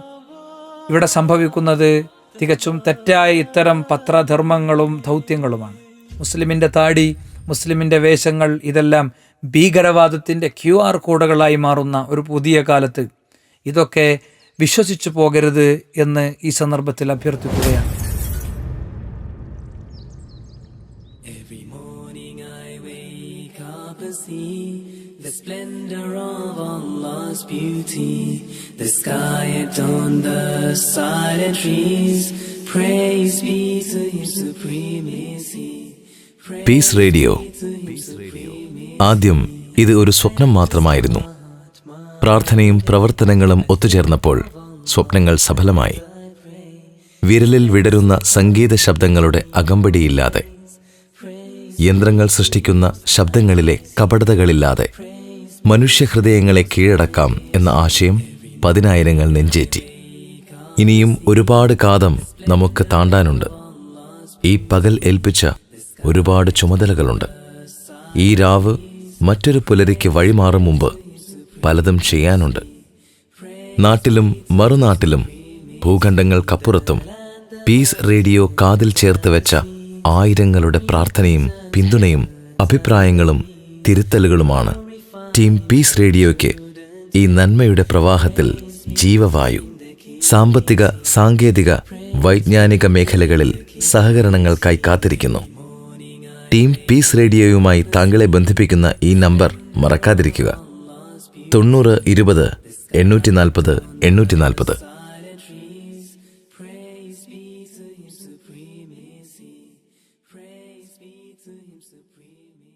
ഇവിടെ സംഭവിക്കുന്നത് തികച്ചും തെറ്റായ ഇത്തരം പത്രധർമ്മങ്ങളും ദൗത്യങ്ങളുമാണ്. മുസ്ലിമിൻ്റെ താടി, മുസ്ലിമിൻ്റെ വേഷങ്ങൾ, ഇതെല്ലാം ഭീകരവാദത്തിൻ്റെ QR കോഡുകളായി മാറുന്ന ഒരു പുതിയ കാലത്ത് ഇതൊക്കെ വിശ്വസിച്ചു പോകരുത് എന്ന് ഈ സന്ദർഭത്തിൽ അഭ്യർത്ഥിക്കുകയാണ്. The splendor of Allah's beauty, the sky adorned, the silent trees, praise be to His supremacy. Peace radio. ആദ്യം ഇത് ഒരു സ്വപ്നം മാത്രമായിരുന്നു. പ്രാർത്ഥനയും പ്രവർത്തനങ്ങളും ഒത്തുചേർന്നപ്പോൾ സ്വപ്നങ്ങൾ സഫലമായി. വിരലിൽ വിടരുന്ന സംഗീത ശബ്ദങ്ങളുടെ അകമ്പടിയില്ലാതെ, യന്ത്രങ്ങൾ സൃഷ്ടിക്കുന്ന ശബ്ദങ്ങളിലെ കപടതകളില്ലാതെ മനുഷ്യഹൃദയങ്ങളെ കീഴടക്കാം എന്ന ആശയം 10,000 നെഞ്ചേറ്റി. ഇനിയും ഒരുപാട് കാതം നമുക്ക് താണ്ടാനുണ്ട്. ഈ പകൽ ഏൽപ്പിച്ച ഒരുപാട് ചുമതലകളുണ്ട്. ഈ രാവ് മറ്റൊരു പുലരിക്ക് വഴിമാറും മുമ്പ് പലതും ചെയ്യാനുണ്ട്. നാട്ടിലും മറുനാട്ടിലും ഭൂഖണ്ഡങ്ങൾക്കപ്പുറത്തും പീസ് റേഡിയോ കാതിൽ ചേർത്ത് വെച്ച ആയിരങ്ങളുടെ പ്രാർത്ഥനയും പിന്തുണയും അഭിപ്രായങ്ങളും തിരുത്തലുകളുമാണ് ടീം പീസ് റേഡിയോയ്ക്ക് ഈ നന്മയുടെ പ്രവാഹത്തിൽ ജീവവായു. സാമ്പത്തിക, സാങ്കേതിക, വൈജ്ഞാനിക മേഖലകളിൽ സഹകരണങ്ങൾക്കായി കാത്തിരിക്കുന്നു. ടീം പീസ് റേഡിയോയുമായി താങ്കളെ ബന്ധിപ്പിക്കുന്ന ഈ നമ്പർ മറക്കാതിരിക്കുക: 90 20 840 840. Praise be to Him supremacy. Praise be to Him supremacy.